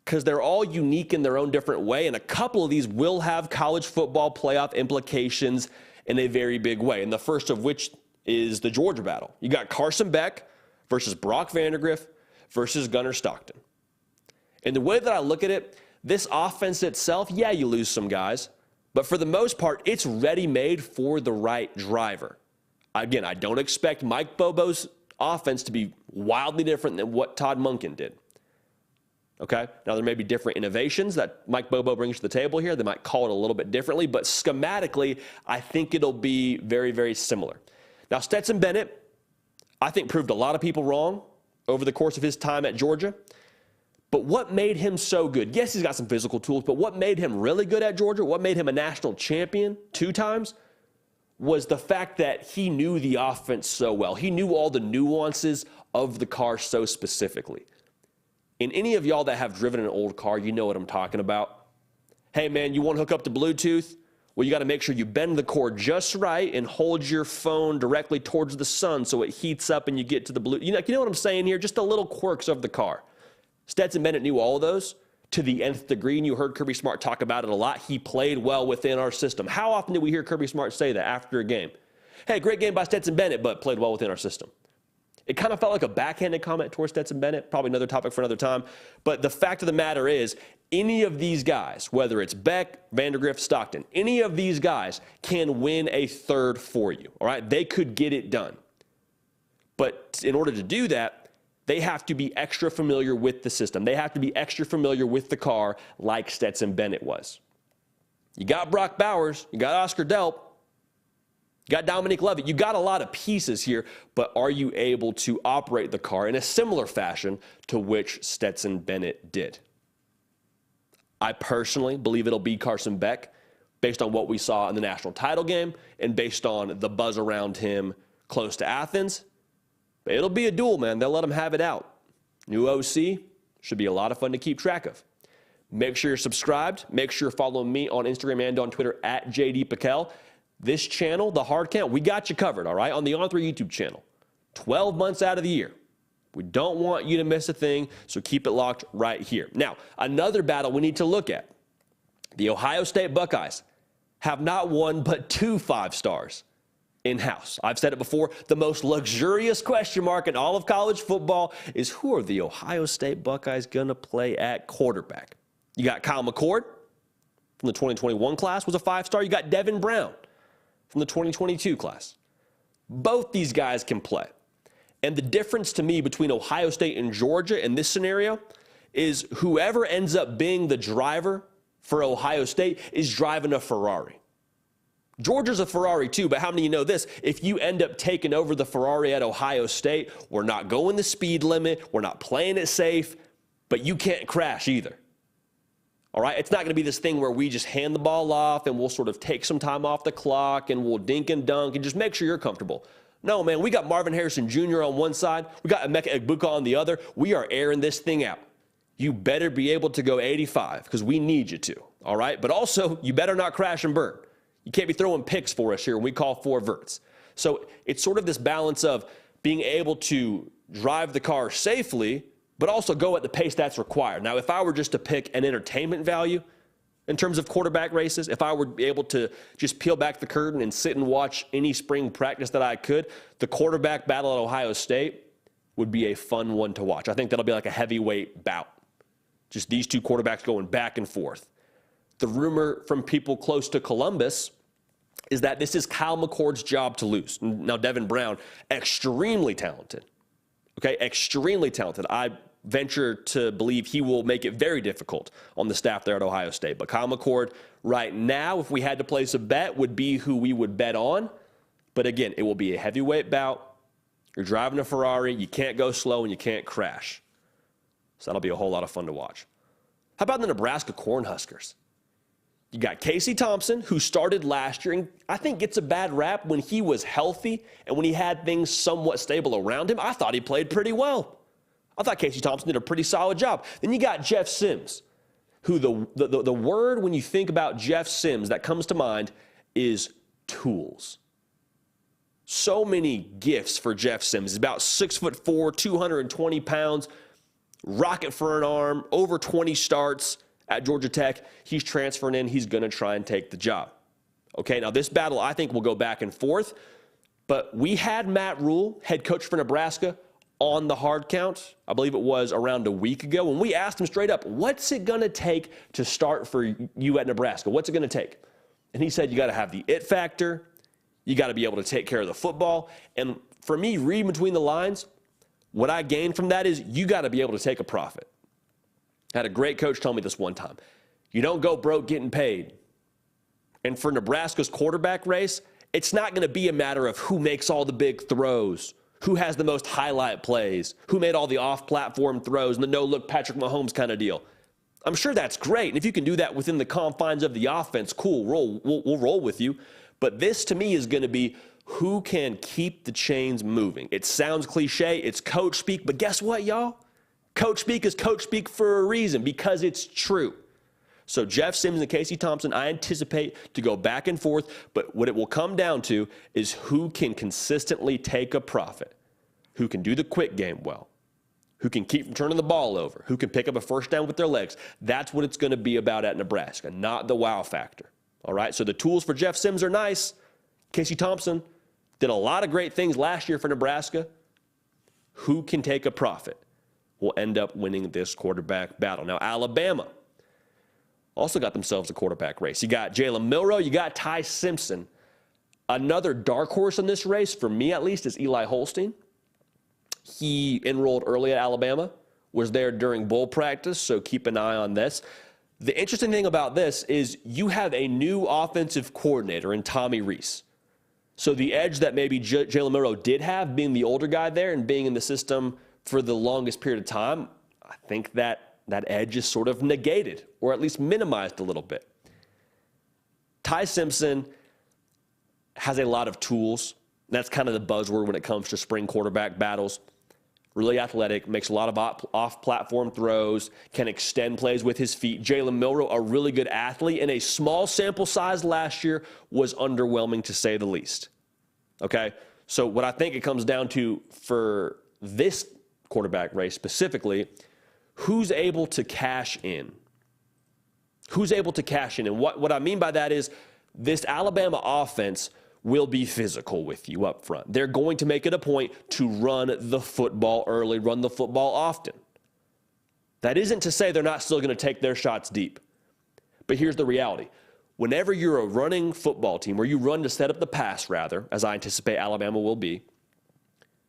because they're all unique in their own different way. And a couple of these will have college football playoff implications in a very big way. And the first of which is the Georgia battle. You got Carson Beck versus Brock Vandagriff versus Gunnar Stockton. And the way that I look at it, this offense itself, yeah, you lose some guys. But for the most part, it's ready-made for the right driver. Again, I don't expect Mike Bobo's offense to be wildly different than what Todd Monken did. Okay? Now, there may be different innovations that Mike Bobo brings to the table here. They might call it a little bit differently, but schematically, I think it'll be very, very similar. Now, Stetson Bennett, I think, proved a lot of people wrong over the course of his time at Georgia. But what made him so good? Yes, he's got some physical tools, but what made him really good at Georgia, what made him a national champion 2 times, was the fact that he knew the offense so well. He knew all the nuances of the car so specifically. And any of y'all that have driven an old car, you know what I'm talking about. Hey, man, you want to hook up to Bluetooth? Well, you got to make sure you bend the cord just right and hold your phone directly towards the sun so it heats up and you get to the Bluetooth. You know what I'm saying here? Just the little quirks of the car. Stetson Bennett knew all of those to the nth degree, and you heard Kirby Smart talk about it a lot. He played well within our system. How often do we hear Kirby Smart say that after a game? Hey, great game by Stetson Bennett, but played well within our system. It kind of felt like a backhanded comment towards Stetson Bennett, probably another topic for another time. But the fact of the matter is, any of these guys, whether it's Beck, Vandergrift, Stockton, any of these guys can win a third for you, all right? They could get it done. But in order to do that, they have to be extra familiar with the system. They have to be extra familiar with the car like Stetson Bennett was. You got Brock Bowers, you got Oscar Delp, you got Dominic Lovett. You got a lot of pieces here, but are you able to operate the car in a similar fashion to which Stetson Bennett did? I personally believe it'll be Carson Beck based on what we saw in the national title game and based on the buzz around him close to Athens. But it'll be a duel, man. They'll let him have it out. New OC should be a lot of fun to keep track of. Make sure you're subscribed. Make sure you're following me on Instagram and on Twitter at JD Piquel. This channel, The Hard Count, we got you covered, all right, on the On3 YouTube channel. 12 months out of the year. We don't want you to miss a thing, so keep it locked right here. Now, another battle we need to look at. The Ohio State Buckeyes have not one but 2 5-stars in-house. I've said it before, the most luxurious question mark in all of college football is who are the Ohio State Buckeyes going to play at quarterback? You got Kyle McCord from the 2021 class, was a 5-star. You got Devin Brown from the 2022 class. Both these guys can play. And the difference to me between Ohio State and Georgia in this scenario is whoever ends up being the driver for Ohio State is driving a Ferrari. Georgia's a Ferrari too, but how many of you know this? If you end up taking over the Ferrari at Ohio State, we're not going the speed limit, we're not playing it safe, but you can't crash either. All right, it's not going to be this thing where we just hand the ball off and we'll sort of take some time off the clock and we'll dink and dunk and just make sure you're comfortable. No, man, we got Marvin Harrison Jr. on one side. We got Emeka Egbuka on the other. We are airing this thing out. You better be able to go 85 because we need you to, all right? But also, you better not crash and burn. You can't be throwing picks for us here when we call 4 verts. So it's sort of this balance of being able to drive the car safely but also go at the pace that's required. Now, if I were just to pick an entertainment value in terms of quarterback races, if I were able to just peel back the curtain and sit and watch any spring practice that I could, the quarterback battle at Ohio State would be a fun one to watch. I think that'll be like a heavyweight bout. Just these 2 quarterbacks going back and forth. The rumor from people close to Columbus is that this is Kyle McCord's job to lose. Now, Devin Brown, extremely talented. Okay, extremely talented. I venture to believe he will make it very difficult on the staff there at Ohio State. But Kyle McCord, right now, if we had to place a bet, would be who we would bet on. But again, it will be a heavyweight bout. You're driving a Ferrari. You can't go slow and you can't crash. So that'll be a whole lot of fun to watch. How about the Nebraska Cornhuskers? You got Casey Thompson, who started last year and I think gets a bad rap when he was healthy and when he had things somewhat stable around him. I thought he played pretty well. I thought Casey Thompson did a pretty solid job. Then you got Jeff Sims, who the word when you think about Jeff Sims that comes to mind is tools. So many gifts for Jeff Sims. He's about 6'4", 220 pounds, rocket for an arm, over 20 starts at Georgia Tech. He's transferring in. He's going to try and take the job. Okay, now this battle I think will go back and forth, but we had Matt Rule, head coach for Nebraska, on the hard count. I believe it was around a week ago, and we asked him straight up, what's it going to take to start for you at Nebraska? What's it going to take? And he said, you got to have the it factor. You got to be able to take care of the football. And for me, reading between the lines, what I gained from that is you got to be able to take a profit. I had a great coach tell me this one time. You don't go broke getting paid. And for Nebraska's quarterback race, it's not going to be a matter of who makes all the big throws, who has the most highlight plays, who made all the off-platform throws and the no-look Patrick Mahomes kind of deal. I'm sure that's great. And if you can do that within the confines of the offense, cool, we'll roll with you. But this, to me, is going to be who can keep the chains moving. It sounds cliche. It's coach speak. But guess what, y'all? Coach speak is coach speak for a reason, because it's true. So Jeff Sims and Casey Thompson, I anticipate to go back and forth. But what it will come down to is who can consistently take a profit, who can do the quick game well, who can keep from turning the ball over, who can pick up a first down with their legs. That's what it's going to be about at Nebraska, not the wow factor. All right, so the tools for Jeff Sims are nice. Casey Thompson did a lot of great things last year for Nebraska. Who can take a profit will end up winning this quarterback battle. Now, Alabama also got themselves a quarterback race. You got Jalen Milroe, you got Ty Simpson. Another dark horse in this race, for me at least, is Eli Holstein. He enrolled early at Alabama, was there during bowl practice, so keep an eye on this. The interesting thing about this is you have a new offensive coordinator in Tommy Rees. So the edge that maybe Jalen Milroe did have, being the older guy there and being in the system for the longest period of time, I think that edge is sort of negated, or at least minimized a little bit. Ty Simpson has a lot of tools. That's kind of the buzzword when it comes to spring quarterback battles. Really athletic, makes a lot of off-platform throws, can extend plays with his feet. Jalen Milroe, a really good athlete, in a small sample size last year, was underwhelming to say the least. Okay? So what I think it comes down to for this quarterback race specifically, who's able to cash in? Who's able to cash in? And what I mean by that is this Alabama offense will be physical with you up front. They're going to make it a point to run the football early, run the football often. That isn't to say they're not still going to take their shots deep. But here's the reality. Whenever you're a running football team, where you run to set up the pass, rather, as I anticipate Alabama will be,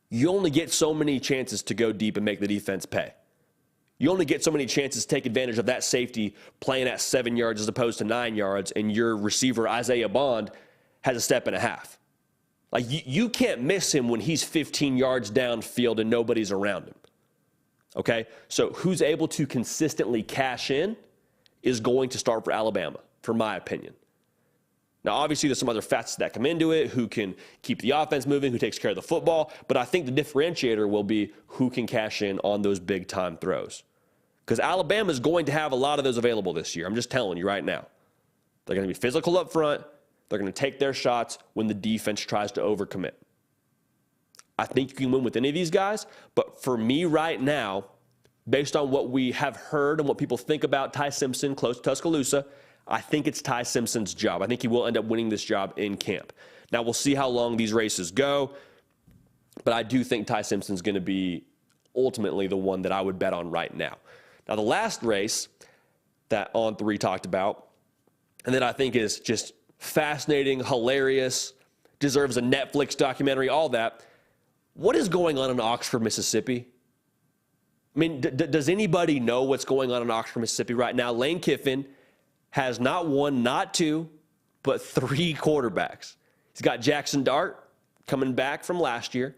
you only get so many chances to go deep and make the defense pay. You only get so many chances to take advantage of that safety playing at 7 yards as opposed to 9 yards, and your receiver, Isaiah Bond, has a step and a half. Like, you can't miss him when he's 15 yards downfield and nobody's around him. Okay? So who's able to consistently cash in is going to start for Alabama, for my opinion. Now, obviously, there's some other facets that come into it, who can keep the offense moving, who takes care of the football, but I think the differentiator will be who can cash in on those big-time throws. Because Alabama is going to have a lot of those available this year. I'm just telling you right now. They're going to be physical up front. They're going to take their shots when the defense tries to overcommit. I think you can win with any of these guys, but for me right now, based on what we have heard and what people think about Ty Simpson close to Tuscaloosa, I think it's Ty Simpson's job. I think he will end up winning this job in camp. Now, we'll see how long these races go, but I do think Ty Simpson's going to be ultimately the one that I would bet on right now. Now, the last race that On3 talked about, and that I think is just fascinating, hilarious, deserves a Netflix documentary, all that. What is going on in Oxford, Mississippi? I mean, does anybody know what's going on in Oxford, Mississippi right now? Lane Kiffin has not one, not two, but 3 quarterbacks. He's got Jackson Dart coming back from last year,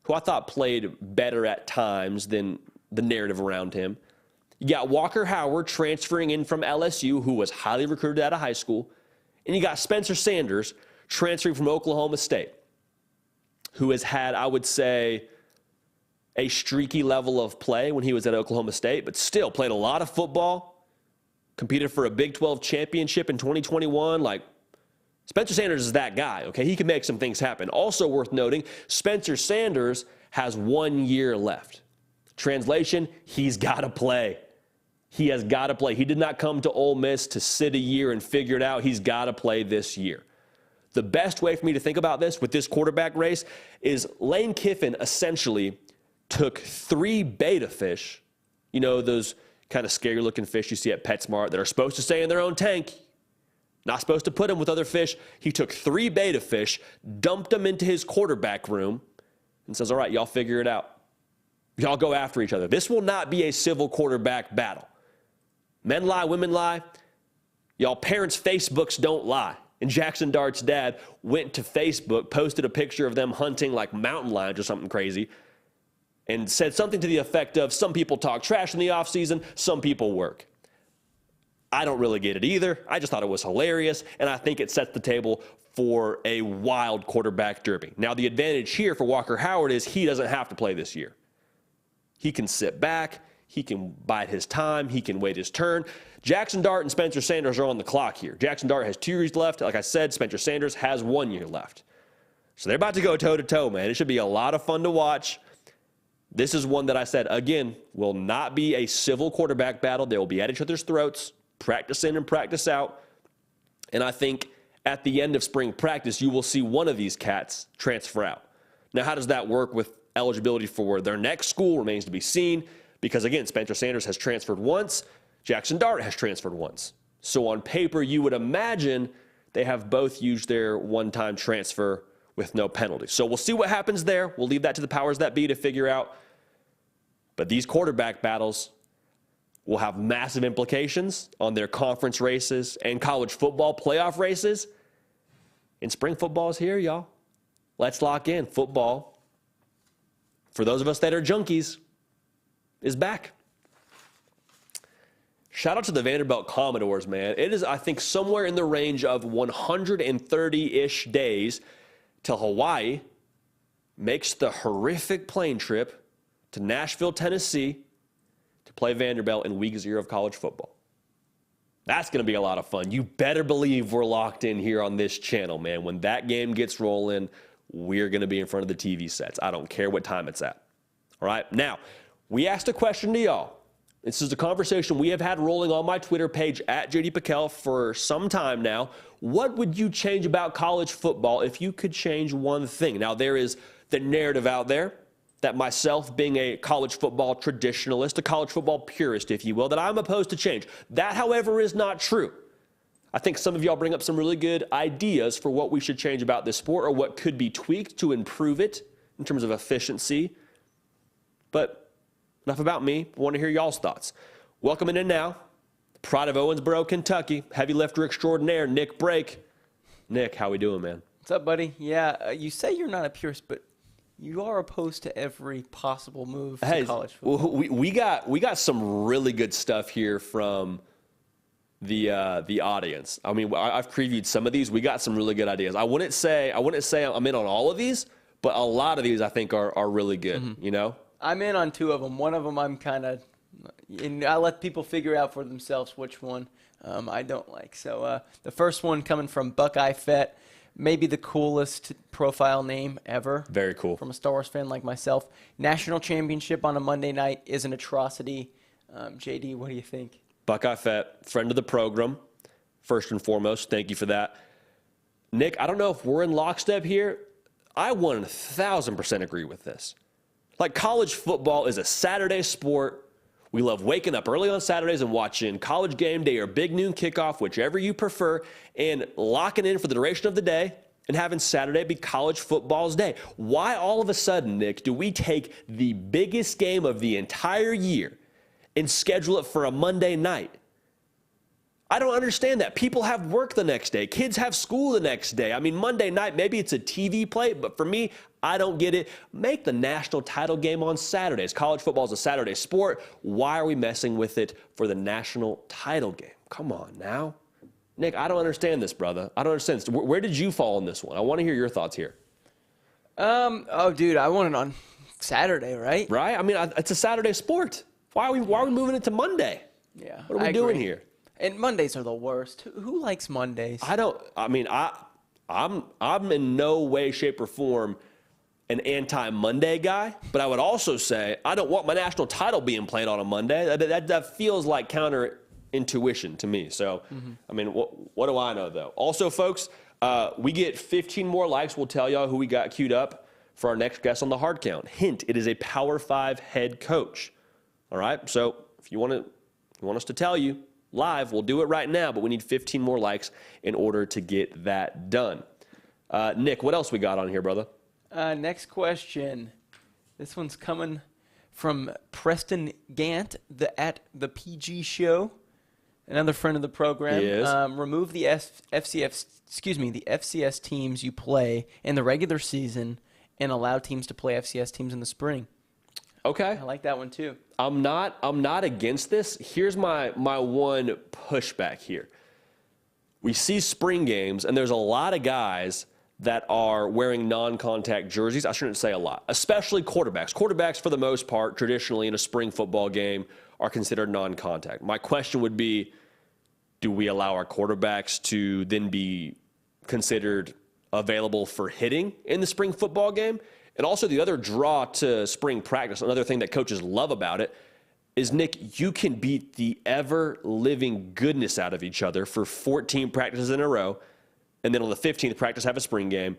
who I thought played better at times than the narrative around him. You got Walker Howard transferring in from LSU, who was highly recruited out of high school. And you got Spencer Sanders transferring from Oklahoma State, who has had, I would say, a streaky level of play when he was at Oklahoma State, but still played a lot of football, competed for a Big 12 championship in 2021. Like, Spencer Sanders is that guy, okay? He can make some things happen. Also worth noting, Spencer Sanders has 1 year left. Translation, he's got to play. He has got to play. He did not come to Ole Miss to sit a year and figure it out. He's got to play this year. The best way for me to think about this with this quarterback race is Lane Kiffin essentially took 3 beta fish, you know, those kind of scary-looking fish you see at PetSmart that are supposed to stay in their own tank, not supposed to put them with other fish. He took 3 beta fish, dumped them into his quarterback room, and says, all right, y'all figure it out. Y'all go after each other. This will not be a civil quarterback battle. Men lie, women lie. Y'all parents' Facebooks don't lie. And Jackson Dart's dad went to Facebook, posted a picture of them hunting like mountain lions or something crazy, and said something to the effect of, some people talk trash in the offseason, some people work. I don't really get it either. I just thought it was hilarious, and I think it sets the table for a wild quarterback derby. Now, the advantage here for Walker Howard is he doesn't have to play this year. He can sit back. He can bide his time. He can wait his turn. Jackson Dart and Spencer Sanders are on the clock here. Jackson Dart has 2 years left. Like I said, Spencer Sanders has 1 year left. So they're about to go toe-to-toe, man. It should be a lot of fun to watch. This is one that I said, again, will not be a civil quarterback battle. They will be at each other's throats, practice in and practice out. And I think at the end of spring practice, you will see one of these cats transfer out. Now, how does that work with eligibility for their next school remains to be seen, because, again, Spencer Sanders has transferred once. Jackson Dart has transferred once. So on paper, you would imagine they have both used their one-time transfer with no penalty. So we'll see what happens there. We'll leave that to the powers that be to figure out. But these quarterback battles will have massive implications on their conference races and college football playoff races. And spring football is here, y'all. Let's lock in. Football, for those of us that are junkies, is back. Shout out to the Vanderbilt Commodores, man. It is, I think, somewhere in the range of 130-ish days till Hawaii makes the horrific plane trip to Nashville, Tennessee to play Vanderbilt in week 0 of college football. That's going to be a lot of fun. You better believe we're locked in here on this channel, man. When that game gets rolling, we're going to be in front of the TV sets. I don't care what time it's at. All right? Now, we asked a question to y'all. This is a conversation we have had rolling on my Twitter page at JD Piquel for some time now. What would you change about college football if you could change one thing? Now, there is the narrative out there that myself, being a college football traditionalist, a college football purist, if you will, that I'm opposed to change. That, however, is not true. I think some of y'all bring up some really good ideas for what we should change about this sport or what could be tweaked to improve it in terms of efficiency. But enough about me. I want to hear y'all's thoughts. Welcoming in now, pride of Owensboro, Kentucky, heavy lifter extraordinaire, Nick Brake. Nick, how we doing, man? What's up, buddy? Yeah, you say you're not a purist, but you are opposed to every possible move to college football. We got some really good stuff here from the audience. I mean, I've previewed some of these. We got some really good ideas. I wouldn't say I'm in on all of these, but a lot of these I think are really good. Mm-hmm. You know. I'm in on 2 of them. One of them I'm kind of, and I let people figure out for themselves which one I don't like. So the first one coming from Buckeye Fett, maybe the coolest profile name ever. Very cool. From a Star Wars fan like myself. National championship on a Monday night is an atrocity. JD, what do you think? Buckeye Fett, friend of the program, first and foremost. Thank you for that. Nick, I don't know if we're in lockstep here. I 1,000% agree with this. Like, college football is a Saturday sport. We love waking up early on Saturdays and watching College Game Day or Big Noon Kickoff, whichever you prefer, and locking in for the duration of the day and having Saturday be college football's day. Why all of a sudden, Nick, do we take the biggest game of the entire year and schedule it for a Monday night? I don't understand that. People have work the next day. Kids have school the next day. I mean, Monday night, maybe it's a TV play, but for me, I don't get it. Make the national title game on Saturdays. College football is a Saturday sport. Why are we messing with it for the national title game? Come on now. Nick, I don't understand this, brother. I don't understand this. Where did you fall on this one? I want to hear your thoughts here. Oh, dude, I want it on Saturday, right? Right? I mean, it's a Saturday sport. Why are we moving it to Monday? Yeah. What are we doing here? And Mondays are the worst. Who likes Mondays? I'm in no way, shape, or form an anti-Monday guy, but I would also say I don't want my national title being played on a Monday. That feels like counter-intuition to me. So, I mean, what do I know, though? Also, folks, we get 15 more likes. We'll tell y'all who we got queued up for our next guest on the hard count. Hint, it is a Power 5 head coach. All right? So if you want us to tell you live, we'll do it right now, but we need 15 more likes in order to get that done. Nick, what else we got on here, brother? Next question. This one's coming from Preston Gant, at the PG Show, another friend of the program. He is. Remove the FCS teams you play in the regular season and allow teams to play FCS teams in the spring. Okay. I like that one too. I'm not against this. Here's my one pushback here. We see spring games, and there's a lot of guys that are wearing non-contact jerseys. I shouldn't say a lot, especially quarterbacks. Quarterbacks, for the most part, traditionally in a spring football game, are considered non-contact. My question would be, do we allow our quarterbacks to then be considered available for hitting in the spring football game? And also the other draw to spring practice, another thing that coaches love about it, is, Nick, you can beat the ever-living goodness out of each other for 14 practices in a row, and then on the 15th practice have a spring game,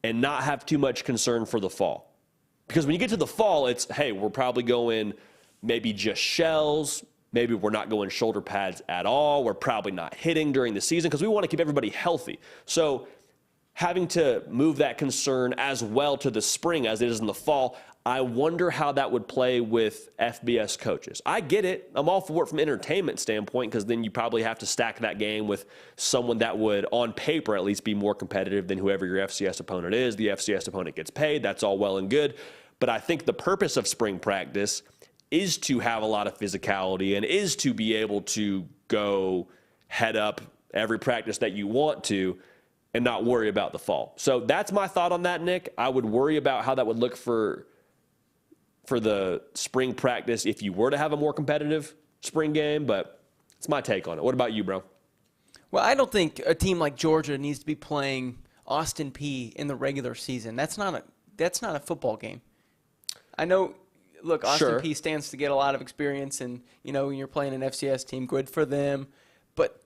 and not have too much concern for the fall. Because when you get to the fall, it's, hey, we're probably going maybe just shells, maybe we're not going shoulder pads at all, we're probably not hitting during the season, because we want to keep everybody healthy. So having to move that concern as well to the spring as it is in the fall, I wonder how that would play with FBS coaches. I get it. I'm all for it from an entertainment standpoint, because then you probably have to stack that game with someone that would, on paper at least, be more competitive than whoever your FCS opponent is. The FCS opponent gets paid. That's all well and good. But I think the purpose of spring practice is to have a lot of physicality and is to be able to go head up every practice that you want to and not worry about the fall. So that's my thought on that, Nick. I would worry about how that would look for the spring practice if you were to have a more competitive spring game, but it's my take on it. What about you, bro? Well, I don't think a team like Georgia needs to be playing Austin Peay in the regular season. That's not a football game. I know, look, Austin Peay stands to get a lot of experience, and when you're playing an FCS team, good for them. But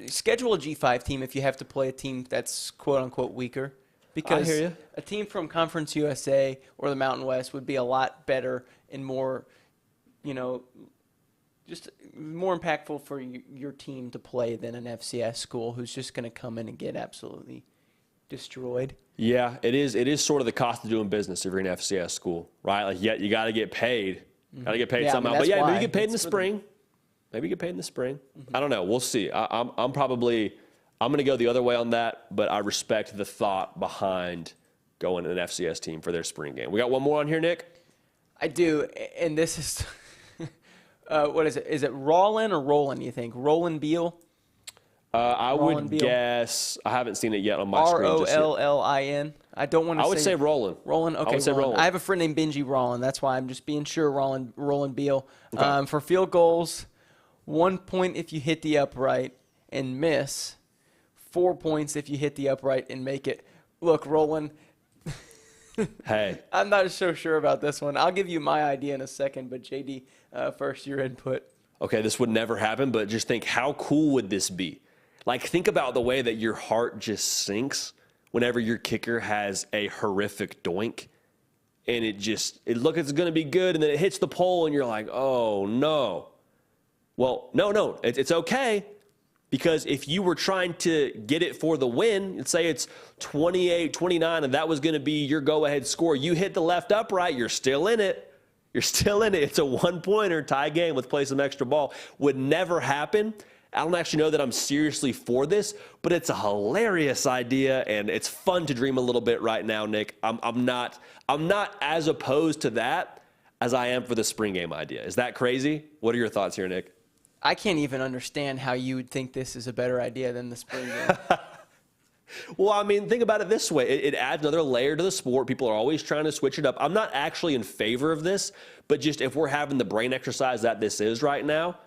schedule a G5 team if you have to play a team that's quote unquote weaker. Because I hear you. A team from Conference USA or the Mountain West would be a lot better and more, just more impactful for your team to play than an FCS school who's just going to come in and get absolutely destroyed. Yeah, it is. It is sort of the cost of doing business if you're an FCS school, right? Like, you got to get paid. Got to get paid somehow. But maybe you get paid in the spring. Maybe you get paid in the spring. I don't know. We'll see. I'm going to go the other way on that, but I respect the thought behind going to an FCS team for their spring game. We got one more on here, Nick? I do, and this is what is it? Is it Rollin or Rollin, you think? Rollin Beal? I would guess. I haven't seen it yet on my screen. Rollin. I don't want to say. I would say Rollin. Rollin, okay. I would say Rollin. I have a friend named Benji Rollin. That's why I'm just being sure. Rollin Beal. Okay. For field goals, 1 point if you hit the upright and miss. 4 points if you hit the upright and make it. Look, Roland, hey, I'm not so sure about this one. I'll give you my idea in a second, but JD, first, your input. Okay, this would never happen, but just think, how cool would this be? Like, think about the way that your heart just sinks whenever your kicker has a horrific doink, and it looks it's going to be good, and then it hits the pole, and you're like, oh, no. Well, no, it's okay. Because if you were trying to get it for the win, let's say it's 28-29, and that was going to be your go-ahead score, you hit the left upright, you're still in it. You're still in it. It's a one-pointer tie game with play some extra ball. Would never happen. I don't actually know that I'm seriously for this, but it's a hilarious idea, and it's fun to dream a little bit right now, Nick. I'm not as opposed to that as I am for the spring game idea. Is that crazy? What are your thoughts here, Nick? I can't even understand how you would think this is a better idea than the spring game. Well, I mean, think about it this way. It adds another layer to the sport. People are always trying to switch it up. I'm not actually in favor of this, but just if we're having the brain exercise that this is right now,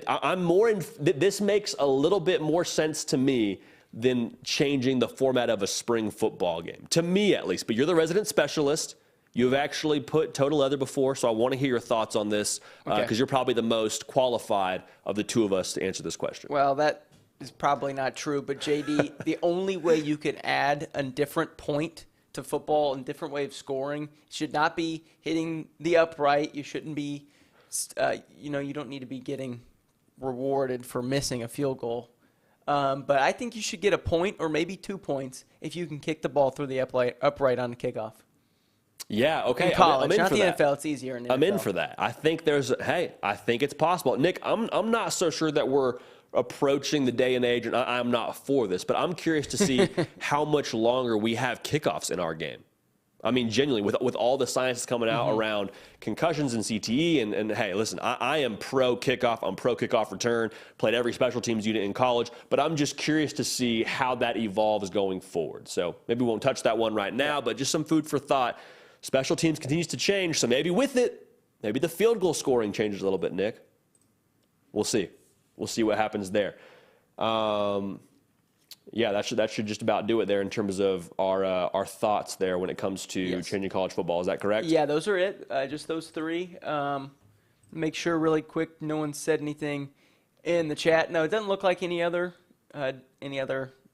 I'm more in. This makes a little bit more sense to me than changing the format of a spring football game. To me, at least. But you're the resident specialist. You have actually put total leather before, so I want to hear your thoughts on this because you're probably the most qualified of the two of us to answer this question. Well, that is probably not true, but JD, the only way you could add a different point to football and different way of scoring should not be hitting the upright. You shouldn't be, you don't need to be getting rewarded for missing a field goal. But I think you should get a point or maybe 2 points if you can kick the ball through the upright on the kickoff. Yeah, okay. In college, I'm in not for the that. NFL. It's easier in the NFL. I'm in for that. I think I think it's possible. Nick, I'm not so sure that we're approaching the day and age, and I'm not for this, but I'm curious to see how much longer we have kickoffs in our game. I mean, genuinely, with all the science coming out around concussions and CTE, and hey, listen, I am pro kickoff. I'm pro kickoff return. Played every special teams unit in college, but I'm just curious to see how that evolves going forward. So maybe we won't touch that one right now, but just some food for thought. Special teams continues to change, so maybe with it, maybe the field goal scoring changes a little bit, Nick. We'll see. We'll see what happens there. Yeah, that should just about do it there in terms of our thoughts there when it comes to changing college football. Is that correct? Yeah, those are it. Just those three. Make sure really quick no one said anything in the chat. No, it doesn't look like any other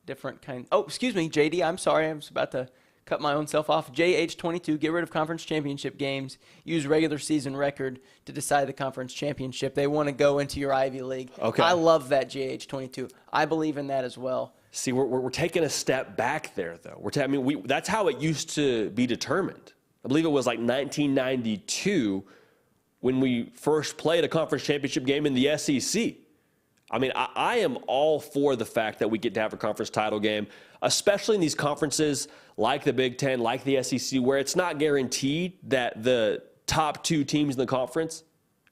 different kind. Oh, excuse me, JD. I'm sorry. I was about to cut my own self off. JH22, get rid of conference championship games. Use regular season record to decide the conference championship. They want to go into your Ivy League. Okay. I love that, JH22. I believe in that as well. See, we're taking a step back there, though. That's how it used to be determined. I believe it was like 1992 when we first played a conference championship game in the SEC. I mean, I am all for the fact that we get to have a conference title game, especially in these conferences like the Big Ten, like the SEC, where it's not guaranteed that the top two teams in the conference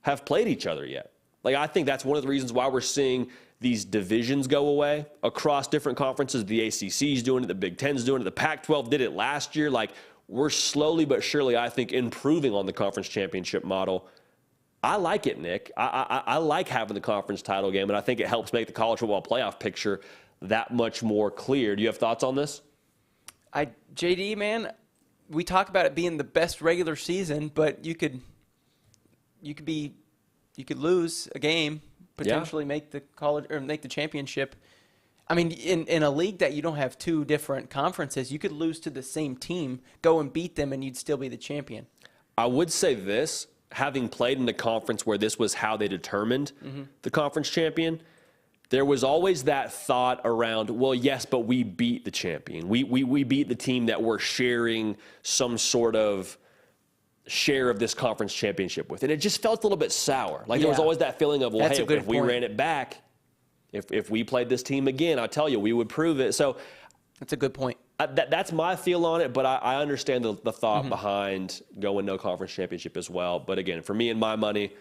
have played each other yet. Like, I think that's one of the reasons why we're seeing these divisions go away across different conferences. The ACC's doing it, the Big Ten's doing it, the Pac-12 did it last year. Like, we're slowly but surely, I think, improving on the conference championship model. I like it, Nick. I like having the conference title game, and I think it helps make the college football playoff picture that much more clear. Do you have thoughts on this? JD, man, we talk about it being the best regular season, but you could lose a game, potentially make the college or make the championship. I mean, in a league that you don't have two different conferences, you could lose to the same team, go and beat them, and you'd still be the champion. I would say this, having played in a conference where this was how they determined the conference champion, there was always that thought around, well, yes, but we beat the champion. We beat the team that we're sharing some sort of share of this conference championship with. And it just felt a little bit sour. Like there was always that feeling of, well, hey, if we ran it back, if we played this team again, I tell you, we would prove it. So that's a good point. That's my feel on it, but I understand the thought behind going no conference championship as well. But again, for me and my money,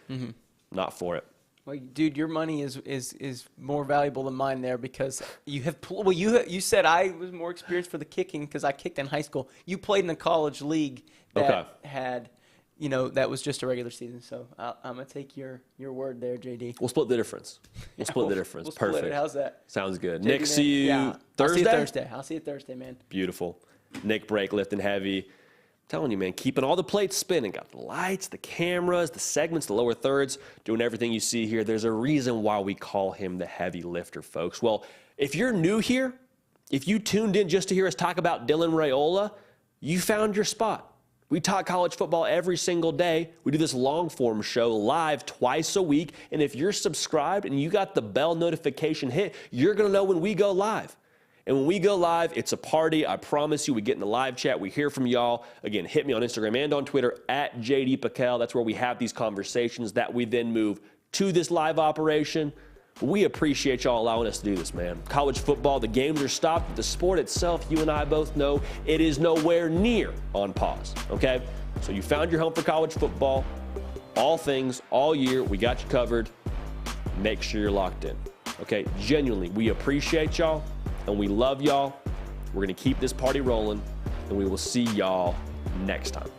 not for it. Well, dude, your money is more valuable than mine there because you said I was more experienced for the kicking because I kicked in high school. You played in a college league that had, that was just a regular season. So I'm gonna take your word there, JD. We'll split the difference. We'll split the difference. We'll split Perfect. it. How's that? Sounds good. JD, Nick, man. see you Thursday? I'll see you Thursday, man. Beautiful. Nick Break lifting heavy. Telling you, man, keeping all the plates spinning. Got the lights, the cameras, the segments, the lower thirds, doing everything you see here. There's a reason why we call him the heavy lifter, folks. Well, if you're new here, if you tuned in just to hear us talk about Dylan Raiola, you found your spot. We talk college football every single day. We do this long-form show live twice a week. And if you're subscribed and you got the bell notification hit, you're going to know when we go live. And when we go live, it's a party. I promise you, we get in the live chat. We hear from y'all. Again, hit me on Instagram and on Twitter at JD Pakel. That's where we have these conversations that we then move to this live operation. We appreciate y'all allowing us to do this, man. College football, the games are stopped. The sport itself, you and I both know, it is nowhere near on pause, okay? So you found your home for college football. All things, all year, we got you covered. Make sure you're locked in, okay? Genuinely, we appreciate y'all. And we love y'all. We're going to keep this party rolling, and we will see y'all next time.